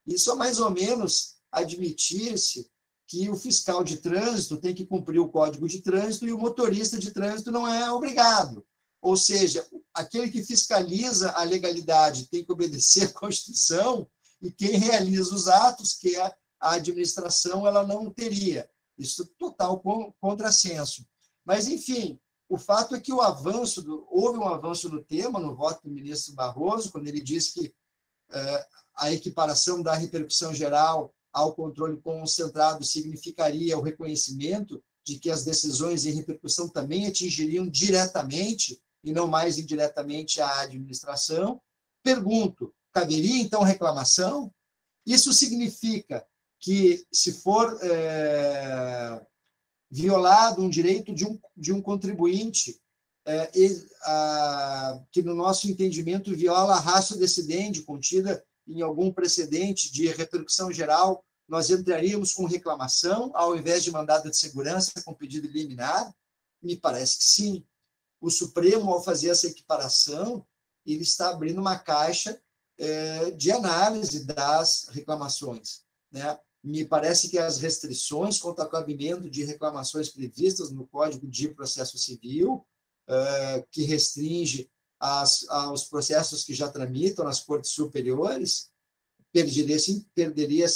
isso é mais ou menos admitir-se que o fiscal de trânsito tem que cumprir o Código de Trânsito e o motorista de trânsito não é obrigado. Ou seja, aquele que fiscaliza a legalidade tem que obedecer à Constituição e quem realiza os atos, que é a administração, ela não teria. Isso é total contrassenso. Mas, enfim, o fato é que houve um avanço no tema, no voto do ministro Barroso, quando ele disse que a equiparação da repercussão geral ao controle concentrado significaria o reconhecimento de que as decisões em repercussão também atingiriam diretamente e não mais indiretamente a administração. Pergunto, caberia então reclamação? Isso significa que, se for violado um direito de um contribuinte, que no nosso entendimento viola a ratio decidendi contida em algum precedente de repercussão geral, nós entraríamos com reclamação ao invés de mandado de segurança com pedido liminar? Me parece que sim. O Supremo, ao fazer essa equiparação, ele está abrindo uma caixa de análise das reclamações, né? Me parece que as restrições quanto ao cabimento de reclamações previstas no Código de Processo Civil, que restringe aos processos que já tramitam nas cortes superiores, perderia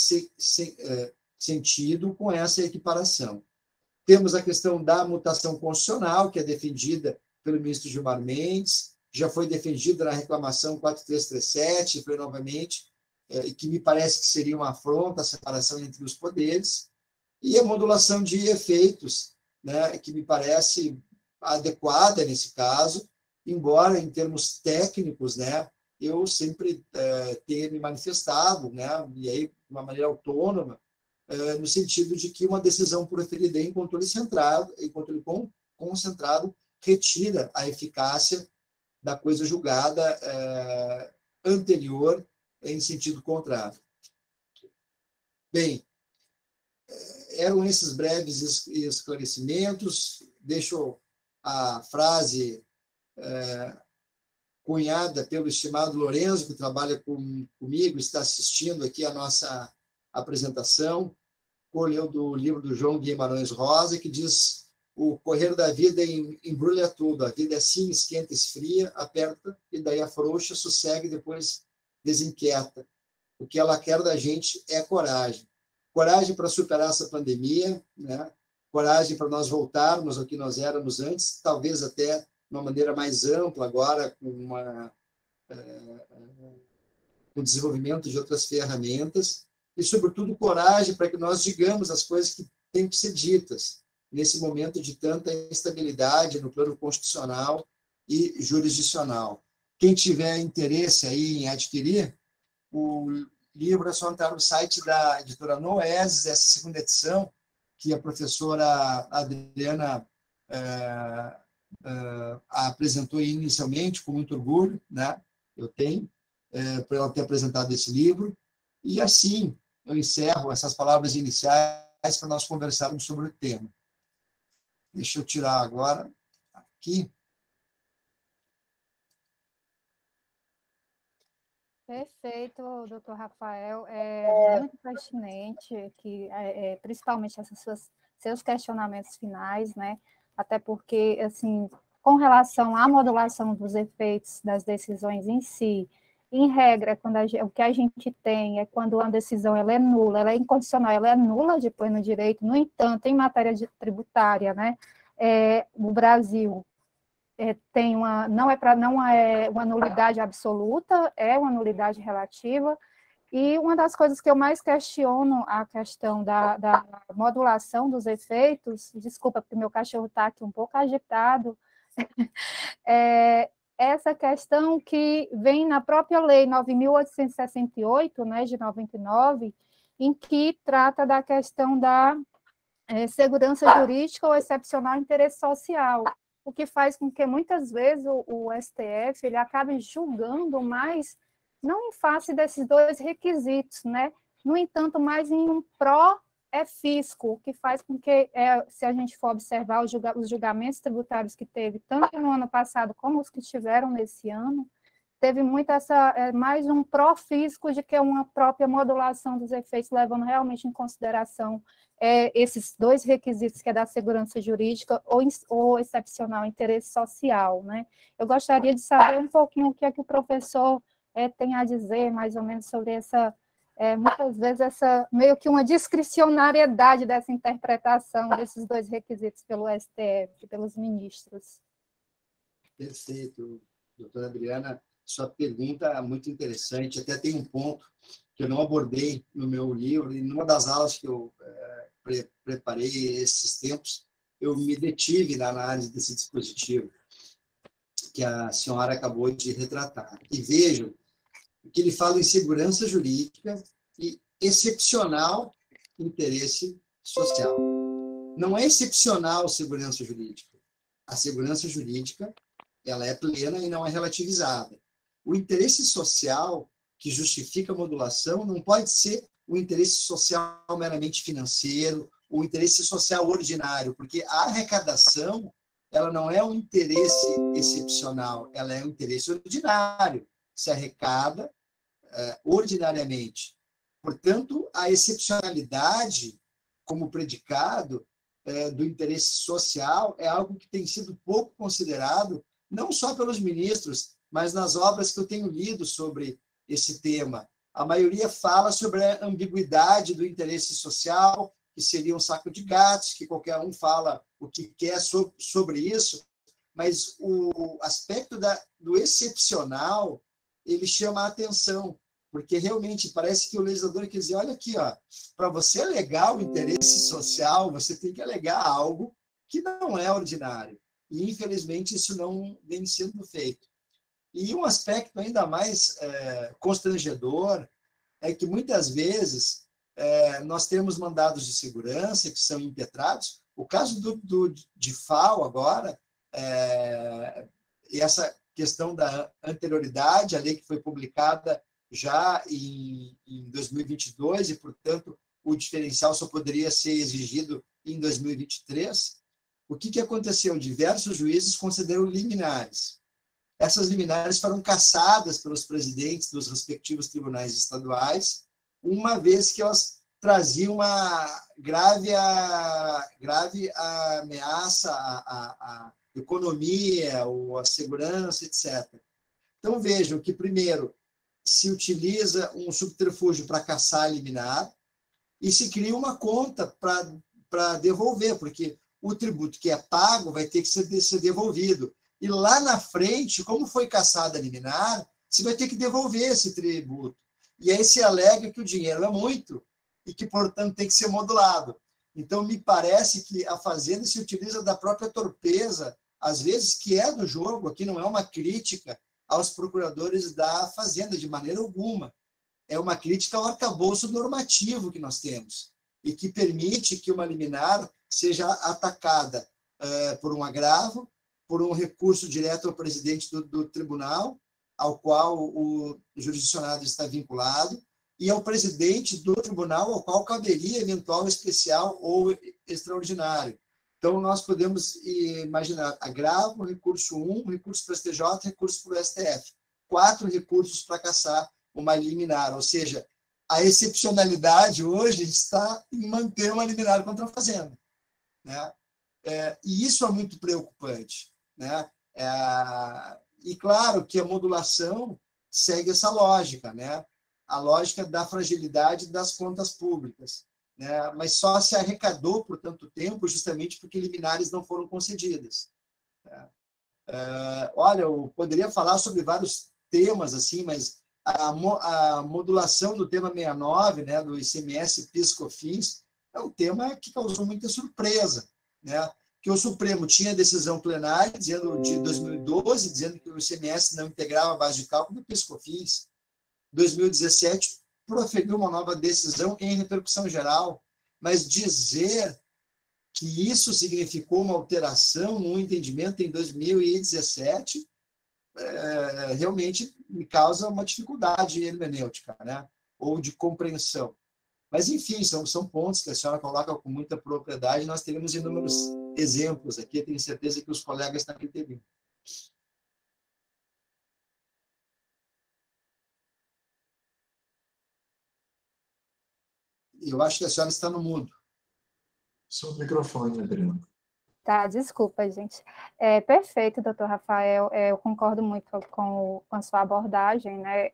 sentido com essa equiparação. Temos a questão da mutação constitucional, que é defendida pelo ministro Gilmar Mendes, já foi defendida na reclamação 4337, foi novamente, que me parece que seria uma afronta à separação entre os poderes, e a modulação de efeitos, né, que me parece adequada nesse caso, embora em termos técnicos, né, eu sempre tenha me manifestado, né, e aí de uma maneira autônoma, no sentido de que uma decisão proferida em controle concentrado retira a eficácia da coisa julgada anterior em sentido contrário. Bem, eram esses breves esclarecimentos. Deixo a frase cunhada pelo estimado Lorenzo, que trabalha comigo, está assistindo aqui a nossa apresentação, colheu do livro do João Guimarães Rosa, que diz: o correr da vida embrulha tudo, a vida é assim, esquenta, esfria, aperta, e daí afrouxa, sossega e depois desinquieta. O que ela quer da gente é coragem. Coragem para superar essa pandemia, né? Coragem para nós voltarmos ao que nós éramos antes, talvez até de uma maneira mais ampla agora, com o desenvolvimento de outras ferramentas, e, sobretudo, coragem para que nós digamos as coisas que têm que ser ditas nesse momento de tanta instabilidade no plano constitucional e jurisdicional. Quem tiver interesse aí em adquirir, o livro é só entrar no site da editora Noeses, essa segunda edição, que a professora Adriana apresentou inicialmente, com muito orgulho, né? Eu tenho, por ela ter apresentado esse livro. E assim, eu encerro essas palavras iniciais para nós conversarmos sobre o tema. Deixa eu tirar agora aqui. Perfeito, doutor Rafael. É muito pertinente, principalmente seus questionamentos finais, né? Até porque, assim, com relação à modulação dos efeitos das decisões em si, em regra, o que a gente tem é quando uma decisão ela é nula, ela é incondicional, ela é nula depois no direito. No entanto, em matéria tributária, né, o Brasil tem não é uma nulidade absoluta, é uma nulidade relativa. E uma das coisas que eu mais questiono a questão da modulação dos efeitos, desculpa, porque meu cachorro está aqui um pouco agitado, é essa questão que vem na própria Lei 9.868, né, de 99, em que trata da questão da segurança jurídica ou excepcional interesse social, o que faz com que, muitas vezes, o STF ele acabe julgando mais, não em face desses dois requisitos, né? No entanto, mais em um pró-fisco, o que faz com que, se a gente for observar os julgamentos tributários que teve, tanto no ano passado como os que tiveram nesse ano, teve muito mais um pró-fisco de que uma própria modulação dos efeitos, levando realmente em consideração esses dois requisitos, que é da segurança jurídica ou excepcional interesse social, né? Eu gostaria de saber um pouquinho o que é que o professor tem a dizer, mais ou menos, sobre muitas vezes, meio que uma discricionariedade dessa interpretação desses dois requisitos pelo STF, pelos ministros. Perfeito, doutora Adriana. Sua pergunta é muito interessante. Até tem um ponto que eu não abordei no meu livro, e numa das aulas que eu preparei esses tempos, eu me detive na análise desse dispositivo que a senhora acabou de retratar. E vejo que ele fala em segurança jurídica e excepcional interesse social. Não é excepcional segurança jurídica. A segurança jurídica ela é plena e não é relativizada. O interesse social que justifica a modulação não pode ser o interesse social meramente financeiro, o interesse social ordinário, porque a arrecadação ela não é um interesse excepcional, ela é um interesse ordinário. Se arrecada ordinariamente. Portanto, a excepcionalidade como predicado do interesse social é algo que tem sido pouco considerado, não só pelos ministros, mas nas obras que eu tenho lido sobre esse tema. A maioria fala sobre a ambiguidade do interesse social, que seria um saco de gatos, que qualquer um fala o que quer sobre isso, mas o aspecto do excepcional, ele chama a atenção, porque realmente parece que o legislador quer dizer, olha aqui, para você alegar o interesse social, você tem que alegar algo que não é ordinário. E, infelizmente, isso não vem sendo feito. E um aspecto ainda mais constrangedor é que, muitas vezes, nós temos mandados de segurança que são impetrados. O caso de FAO agora, e essa questão da anterioridade, a lei que foi publicada já em 2022 e, portanto, o diferencial só poderia ser exigido em 2023. O que aconteceu? Diversos juízes concederam liminares. Essas liminares foram cassadas pelos presidentes dos respectivos tribunais estaduais, uma vez que elas traziam uma grave ameaça à economia, ou à segurança, etc. Então, vejam que, primeiro, se utiliza um subterfúgio para caçar a liminar e se cria uma conta para devolver, porque o tributo que é pago vai ter que ser devolvido. E lá na frente, como foi caçada a liminar, você vai ter que devolver esse tributo. E aí se alega que o dinheiro é muito e que, portanto, tem que ser modulado. Então, me parece que a Fazenda se utiliza da própria torpeza, às vezes, que é do jogo. Aqui não é uma crítica aos procuradores da Fazenda, de maneira alguma. É uma crítica ao arcabouço normativo que nós temos e que permite que uma liminar seja atacada por um agravo, por um recurso direto ao presidente do tribunal, ao qual o jurisdicionado está vinculado, e ao presidente do tribunal, ao qual caberia eventual especial ou extraordinário. Então, nós podemos imaginar agravo, recurso 1, recurso para o STJ, recurso para o STF. 4 recursos para caçar uma liminar, ou seja, a excepcionalidade hoje está em manter uma liminar contra a Fazenda, né? E isso é muito preocupante, né? E claro que a modulação segue essa lógica, né? A lógica da fragilidade das contas públicas. né, mas só se arrecadou por tanto tempo justamente porque liminares não foram concedidas. Olha, eu poderia falar sobre vários temas, assim, mas a modulação do tema 69, né, do ICMS, PIS, COFINS, é um tema que causou muita surpresa, né? Que o Supremo tinha decisão plenária de 2012, dizendo que o ICMS não integrava a base de cálculo do PIS, COFINS. 2017, proferiu uma nova decisão em repercussão geral, mas dizer que isso significou uma alteração no entendimento em 2017 realmente me causa uma dificuldade hermenêutica, né? Ou de compreensão. Mas, enfim, são pontos que a senhora coloca com muita propriedade. Nós teremos inúmeros exemplos aqui. Tenho certeza que os colegas também teriam. Eu acho que a senhora está no mudo. Seu microfone, Adriano. Tá, desculpa, gente. Perfeito, doutor Rafael. Eu concordo muito com a sua abordagem, né?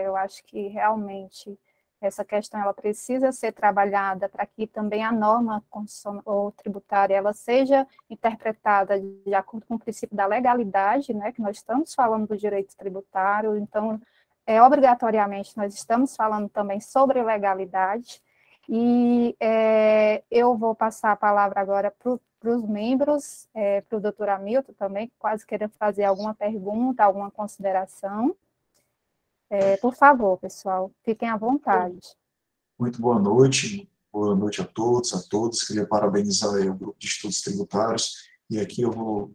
Eu acho que realmente essa questão ela precisa ser trabalhada para que também a norma ou tributária ela seja interpretada de acordo com o princípio da legalidade, né? Que nós estamos falando do direito tributário, então obrigatoriamente nós estamos falando também sobre legalidade. E eu vou passar a palavra agora para os membros, para o doutor Hamilton também, que quase querem fazer alguma pergunta, alguma consideração. Por favor, pessoal, fiquem à vontade. Muito boa noite a todos, a todas. Queria parabenizar o Grupo de Estudos Tributários, e aqui eu vou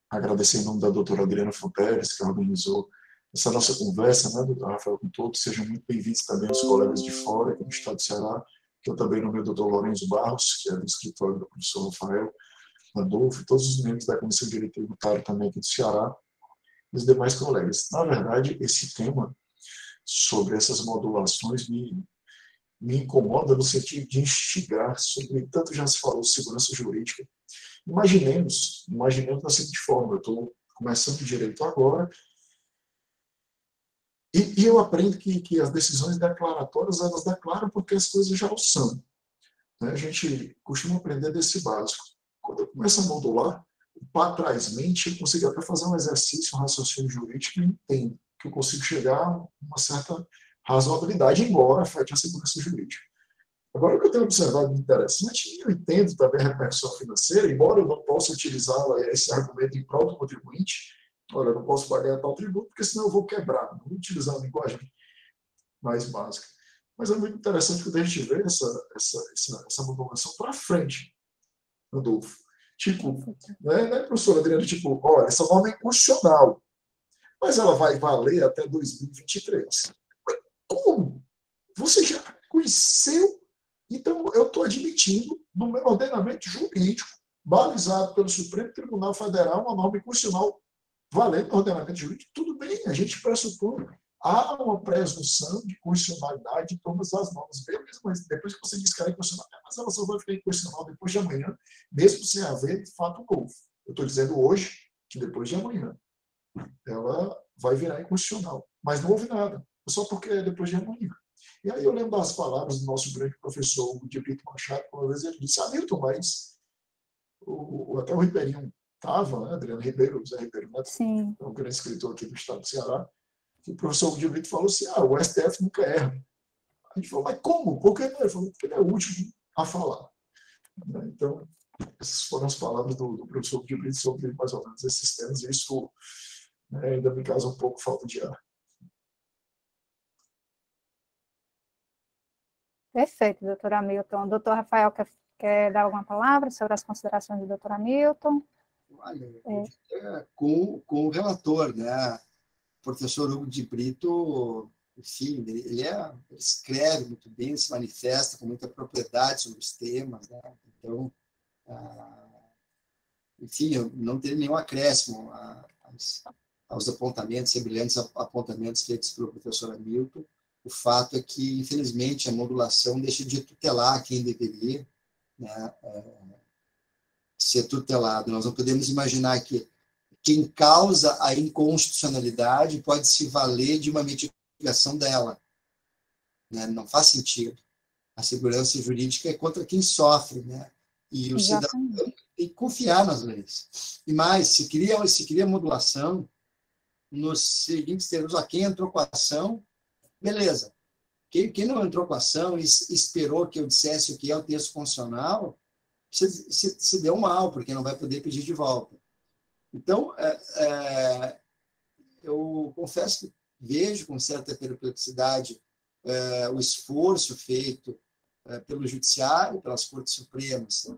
agradecer em nome da doutora Adriana Fonteles, que organizou essa nossa conversa, né, doutor Rafael, com todos. Sejam muito bem-vindos também os colegas de fora, aqui do Estado do Ceará, que eu também nomeio o doutor Lourenço Barros, que é do escritório do professor Rafael Pandolfo, e todos os membros da Comissão de Direito Tributário também aqui do Ceará, e os demais colegas. Na verdade, esse tema sobre essas modulações me incomoda no sentido de instigar sobre, tanto já se falou, segurança jurídica. Imaginemos da seguinte forma: eu estou começando direito agora, e eu aprendo que as decisões declaratórias, elas declaram porque as coisas já o são. Né? A gente costuma aprender desse básico. Quando eu começo a modular, patrasmente, eu consigo até fazer um exercício, um raciocínio jurídico, e entendo que eu consigo chegar a uma certa razoabilidade, embora afete a segurança jurídica. Agora, o que eu tenho observado de interessante, e eu entendo também a repercussão financeira, embora eu não possa utilizar esse argumento em prol do contribuinte, olha, eu não posso pagar tal tributo, porque senão eu vou quebrar. Não vou utilizar a linguagem mais básica. Mas é muito interessante quando a gente vê essa modulação para frente, Rodolfo. Tipo, né, professora Adriana, tipo, olha, essa norma é inconstitucional, mas ela vai valer até 2023. Como? Você já conheceu? Então, eu estou admitindo, no meu ordenamento jurídico, balizado pelo Supremo Tribunal Federal, uma norma inconstitucional valendo no ordenamento jurídico. Tudo bem, a gente pressupõe, há uma presunção de constitucionalidade de todas as normas. Beleza, mas depois que você diz que ela é inconstitucional, mas ela só vai ficar inconstitucional depois de amanhã, mesmo sem haver, de fato, novo. Eu estou dizendo hoje que depois de amanhã ela vai virar inconstitucional. Mas não houve nada, só porque é depois de amanhã. E aí eu lembro das palavras do nosso grande professor, o de Brito Machado, que uma vez ele disse: Hamilton, mas até o Ribeirinho estava, né, Adriano Ribeiro, Zé Ribeiro, né, Sim. um grande escritor aqui do estado do Ceará, que o professor de Brito falou assim: o STF nunca erra. A gente falou: mas como? Por que não? Ele falou: porque ele é o último a falar. Então, essas foram as palavras do professor de Brito sobre mais ou menos esses temas, e isso ainda me causa um pouco falta de ar. Perfeito, doutor Hamilton. Doutor Rafael, quer dar alguma palavra sobre as considerações do doutor Hamilton? Olha, com o relator, né? O professor Hugo de Brito, enfim, ele escreve muito bem, se manifesta com muita propriedade sobre os temas, né? Então, enfim, eu não tenho nenhum acréscimo aos apontamentos, semelhantes apontamentos feitos pelo professor Hamilton. O fato é que, infelizmente, a modulação deixa de tutelar quem deveria, né, ser tutelado. Nós não podemos imaginar que quem causa a inconstitucionalidade pode se valer de uma mitigação dela. Né? Não faz sentido. A segurança jurídica é contra quem sofre, né? E o cidadão tem que confiar nas leis. E mais, se cria modulação nos seguintes termos: quem entrou com a ação, beleza. Quem não entrou com a ação e esperou que eu dissesse o que é o texto constitucional, se deu mal, porque não vai poder pedir de volta. Então, eu confesso que vejo com certa perplexidade o esforço feito pelo Judiciário, pelas Cortes Supremas,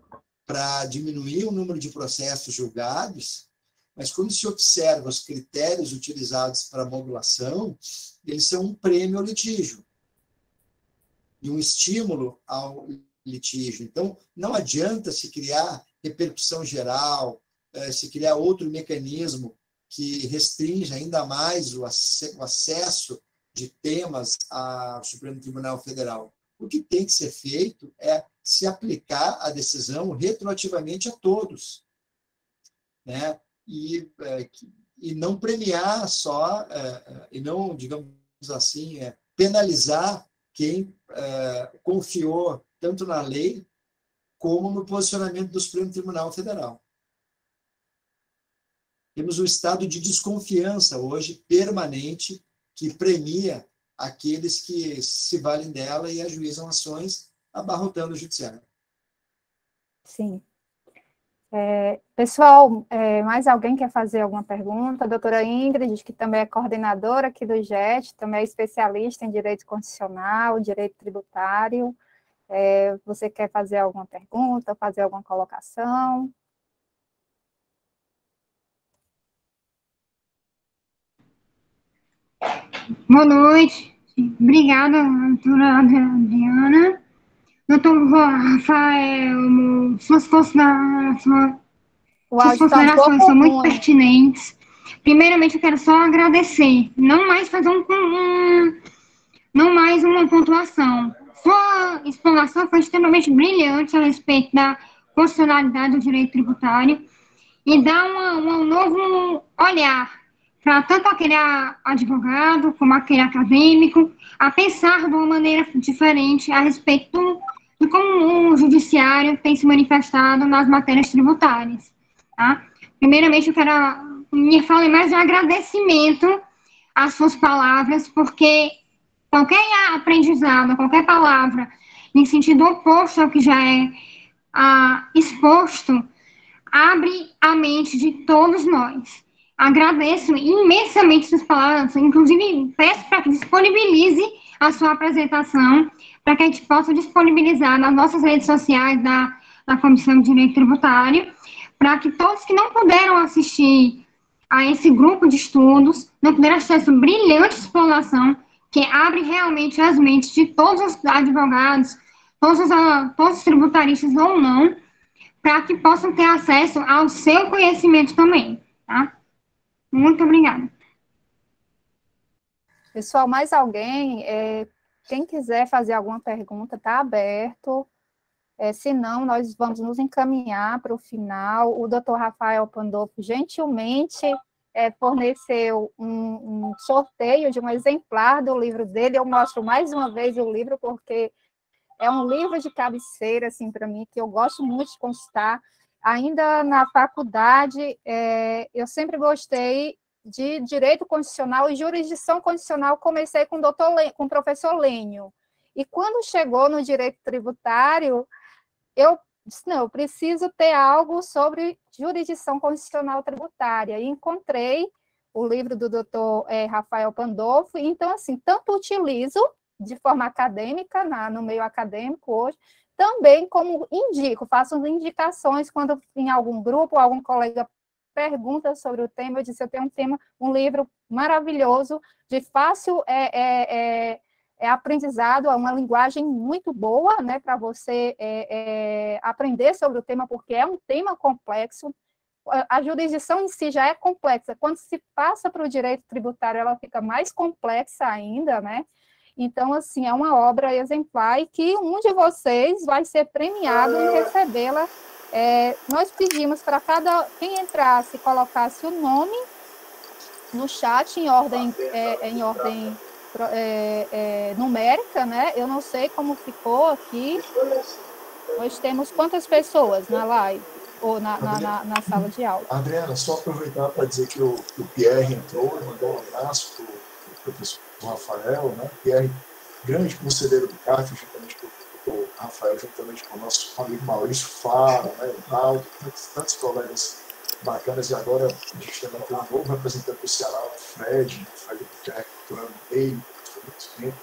para diminuir o número de processos julgados, mas quando se observa os critérios utilizados para a modulação, eles são um prêmio ao litígio e um estímulo ao litígio. Então, não adianta se criar repercussão geral, se criar outro mecanismo que restringe ainda mais o acesso de temas ao Supremo Tribunal Federal. O que tem que ser feito é se aplicar a decisão retroativamente a todos, né? E não premiar só, e não, digamos assim, penalizar quem confiou tanto na lei como no posicionamento do Supremo Tribunal Federal. Temos um estado de desconfiança hoje permanente que premia aqueles que se valem dela e ajuizam ações abarrotando o judiciário. Sim. Pessoal, mais alguém quer fazer alguma pergunta? A doutora Ingrid, que também é coordenadora aqui do JET, também é especialista em direito constitucional, direito tributário. Você quer fazer alguma pergunta, fazer alguma colocação? Boa noite. Obrigada, doutora Adriana. Doutor Rafael, suas considerações são muito pertinentes. Primeiramente, eu quero só agradecer, não mais fazer não mais uma pontuação. Sua explanação foi extremamente brilhante a respeito da constitucionalidade do direito tributário e dá um novo olhar para tanto aquele advogado como aquele acadêmico a pensar de uma maneira diferente a respeito de como o judiciário tem se manifestado nas matérias tributárias. Tá? Primeiramente, eu quero me falar mais de agradecimento às suas palavras, porque qualquer aprendizado, qualquer palavra em sentido oposto ao que já é exposto, abre a mente de todos nós. Agradeço imensamente suas palavras, inclusive peço para que disponibilize a sua apresentação, para que a gente possa disponibilizar nas nossas redes sociais da Comissão de Direito Tributário, para que todos que não puderam assistir a esse grupo de estudos, não puderam assistir essa brilhante explanação, que abre realmente as mentes de todos os advogados, todos os tributaristas ou não, para que possam ter acesso ao seu conhecimento também, tá? Muito obrigada. Pessoal, mais alguém? Quem quiser fazer alguma pergunta, está aberto. Se não, nós vamos nos encaminhar para o final. O doutor Rafael Pandolfo gentilmente forneceu um sorteio de um exemplar do livro dele. Eu mostro mais uma vez o livro, porque é um livro de cabeceira, assim, para mim, que eu gosto muito de consultar. Ainda na faculdade, eu sempre gostei de direito constitucional e jurisdição constitucional. Comecei com o professor Lênio. E quando chegou no direito tributário, eu disse, não, eu preciso ter algo sobre jurisdição constitucional tributária. E encontrei o livro do doutor Rafael Pandolfo. Então, assim, tanto utilizo de forma acadêmica, no meio acadêmico hoje, também como indico, faço indicações quando em algum grupo, algum colega pergunta sobre o tema, eu disse, eu tenho um livro maravilhoso, de fácil aprendizado, é uma linguagem muito boa, né, para você aprender sobre o tema, porque é um tema complexo. A jurisdição em si já é complexa, quando se passa para o direito tributário, ela fica mais complexa ainda, né? Então, assim, é uma obra exemplar e que um de vocês vai ser premiado em recebê-la. Nós pedimos para quem entrasse, colocasse o nome no chat em ordem numérica, né? Eu não sei como ficou aqui. Nós temos quantas pessoas na live ou na sala de aula? Adriana, só aproveitar para dizer que o Pierre entrou e mandou um abraço para o professor Rafael, né? Pierre, grande conselheiro do CAF, juntamente com o Rafael, juntamente com o nosso amigo Maurício Fara, né? Tantos colegas bacanas, e agora a gente também tem um novo representante do Ceará, o Fred Pierre, culturando ele, por muito tempo.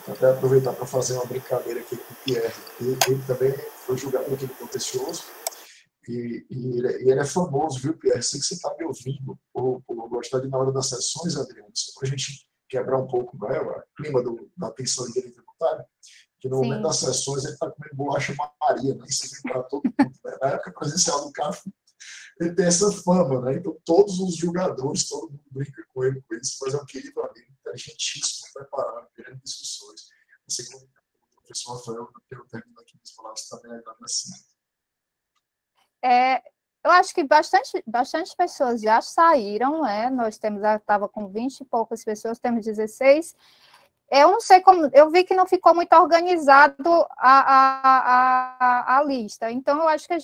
Até aproveitar para fazer uma brincadeira aqui com o Pierre. Ele também foi jogador aqui do Contencioso, e ele é famoso, viu, Pierre? Sei que você está me ouvindo, por gostar de, na hora das sessões, Adriano, só para a gente quebrar um pouco, né, o clima da tensão de direito tributário, que no momento das sessões ele está comendo bolacha Maria, né? Isso vem para todo mundo. Né? Na época presencial do CAF, ele tem essa fama, né? Então todos os jogadores, todo mundo brinca com ele, mas é um querido amigo, inteligentíssimo, preparado, grandes discussões. Assim como o professor Rafael, eu termino aqui minhas palavras também agradecendo. Eu acho que bastante pessoas já saíram, né? Nós estava com 20 e poucas pessoas, temos 16. Eu não sei como, eu vi que não ficou muito organizado a lista. Então, eu acho que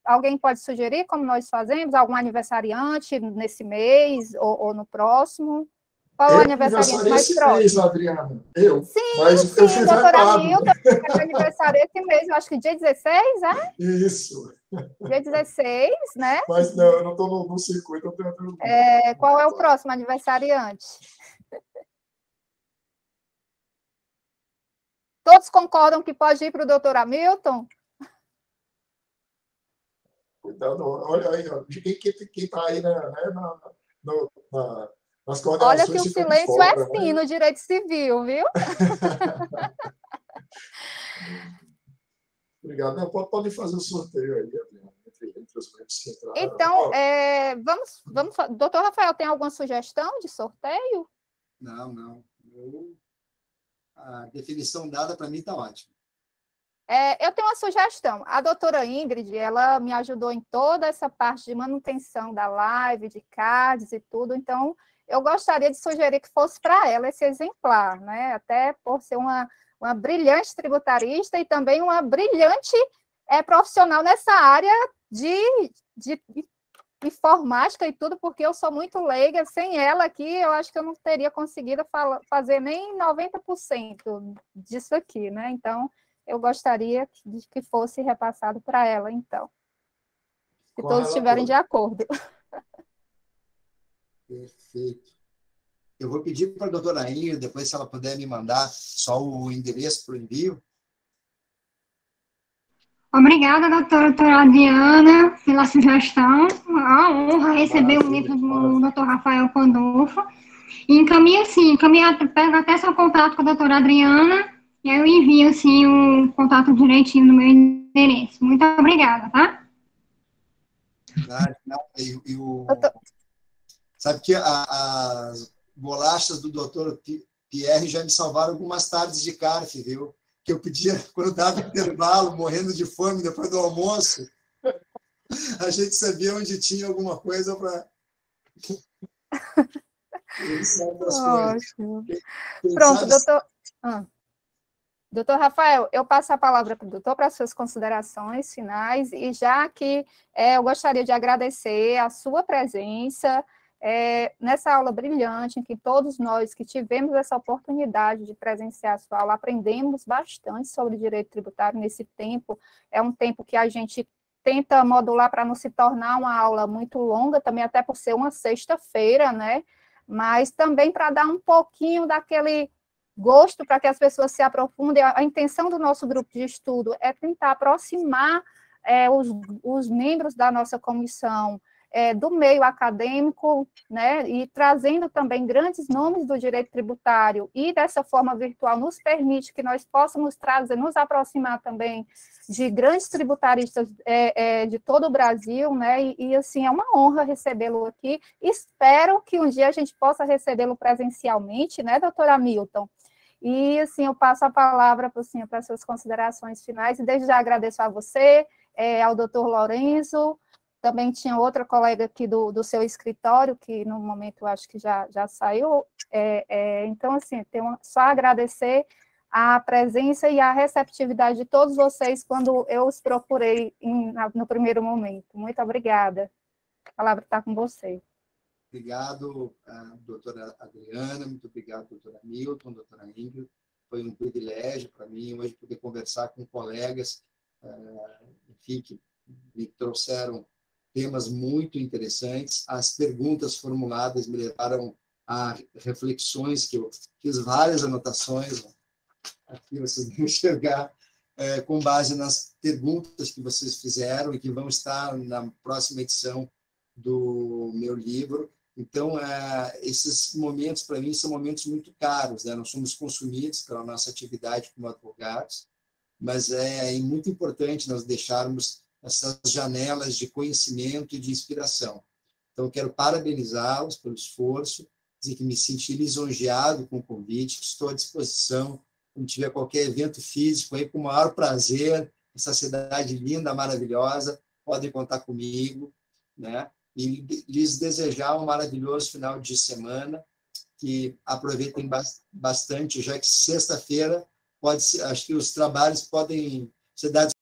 alguém pode sugerir como nós fazemos, algum aniversariante nesse mês ou no próximo? Qual é o aniversariante mais próximo? Mês, Adriana. Eu. Sim, mas eu doutora Hamilton, é aniversário esse mês, eu acho que dia 16, é? Isso. Dia 16, né? Mas não, eu não estou no circuito, eu tenho... Qual é o próximo aniversariante? Todos concordam que pode ir para o doutor Hamilton? Cuidado, olha aí, quem está aí nas coordenações. Olha que o silêncio é fim no direito civil, viu? Obrigado. Não, pode fazer o sorteio aí, entre os membros que entraram. Então, vamos. Doutor Rafael, tem alguma sugestão de sorteio? Não. A definição dada, para mim, está ótima. Eu tenho uma sugestão. A doutora Ingrid, ela me ajudou em toda essa parte de manutenção da live, de cards e tudo, então eu gostaria de sugerir que fosse para ela esse exemplar, né? Até por ser uma brilhante tributarista e também uma brilhante profissional nessa área de informática e tudo, porque eu sou muito leiga. Sem ela aqui, eu acho que eu não teria conseguido fazer nem 90% disso aqui, né? Então, eu gostaria de que fosse repassado para ela, então. Se todos estiverem de acordo. Perfeito. Eu vou pedir para a doutora Ingrid, depois, se ela puder me mandar só o endereço para o envio. Obrigada, doutora Adriana, pela sugestão. A honra receber o livro do doutor Rafael Pandolfo. E pego até seu contato com a doutora Adriana, e aí eu envio, assim, o contato direitinho no meu endereço. Muito obrigada, tá? Sabe que as bolachas do doutor Pierre já me salvaram algumas tardes de CARF, viu? Que eu pedia, quando dava intervalo, morrendo de fome depois do almoço, a gente sabia onde tinha alguma coisa para... Pronto, doutor... Doutor Rafael, eu passo a palavra para o doutor para as suas considerações finais, e já que eu gostaria de agradecer a sua presença nessa aula brilhante, em que todos nós que tivemos essa oportunidade de presenciar a sua aula, aprendemos bastante sobre direito tributário nesse tempo. É um tempo que a gente tenta modular para não se tornar uma aula muito longa, também até por ser uma sexta-feira, né? Mas também para dar um pouquinho daquele gosto para que as pessoas se aprofundem. A intenção do nosso grupo de estudo é tentar aproximar os membros da nossa comissão do meio acadêmico, né, e trazendo também grandes nomes do direito tributário, e dessa forma virtual nos permite que nós possamos nos aproximar também de grandes tributaristas de todo o Brasil, né, e assim, é uma honra recebê-lo aqui. Espero que um dia a gente possa recebê-lo presencialmente, né, doutora Hamilton? E, assim, eu passo a palavra para as suas considerações finais, e desde já agradeço a você, ao doutor Lourenço, também tinha outra colega aqui do seu escritório, que no momento eu acho que já saiu. Então, assim, só agradecer a presença e a receptividade de todos vocês quando eu os procurei no primeiro momento. Muito obrigada. A palavra está com você. Obrigado, doutora Adriana, muito obrigado, doutora Milton, doutora Ingrid. Foi um privilégio para mim hoje poder conversar com colegas, enfim, que me trouxeram temas muito interessantes. As perguntas formuladas me levaram a reflexões que eu fiz várias anotações, aqui vocês vão enxergar, com base nas perguntas que vocês fizeram e que vão estar na próxima edição do meu livro. Então, esses momentos, para mim, são momentos muito caros, né? Nós somos consumidos pela nossa atividade como advogados, mas é muito importante nós deixarmos essas janelas de conhecimento e de inspiração. Então, quero parabenizá-los pelo esforço, dizer que me senti lisonjeado com o convite, estou à disposição, quando tiver qualquer evento físico, aí, com o maior prazer, essa cidade linda, maravilhosa, podem contar comigo, né? E lhes desejar um maravilhoso final de semana, que aproveitem bastante, já que sexta-feira acho que os trabalhos podem ser dados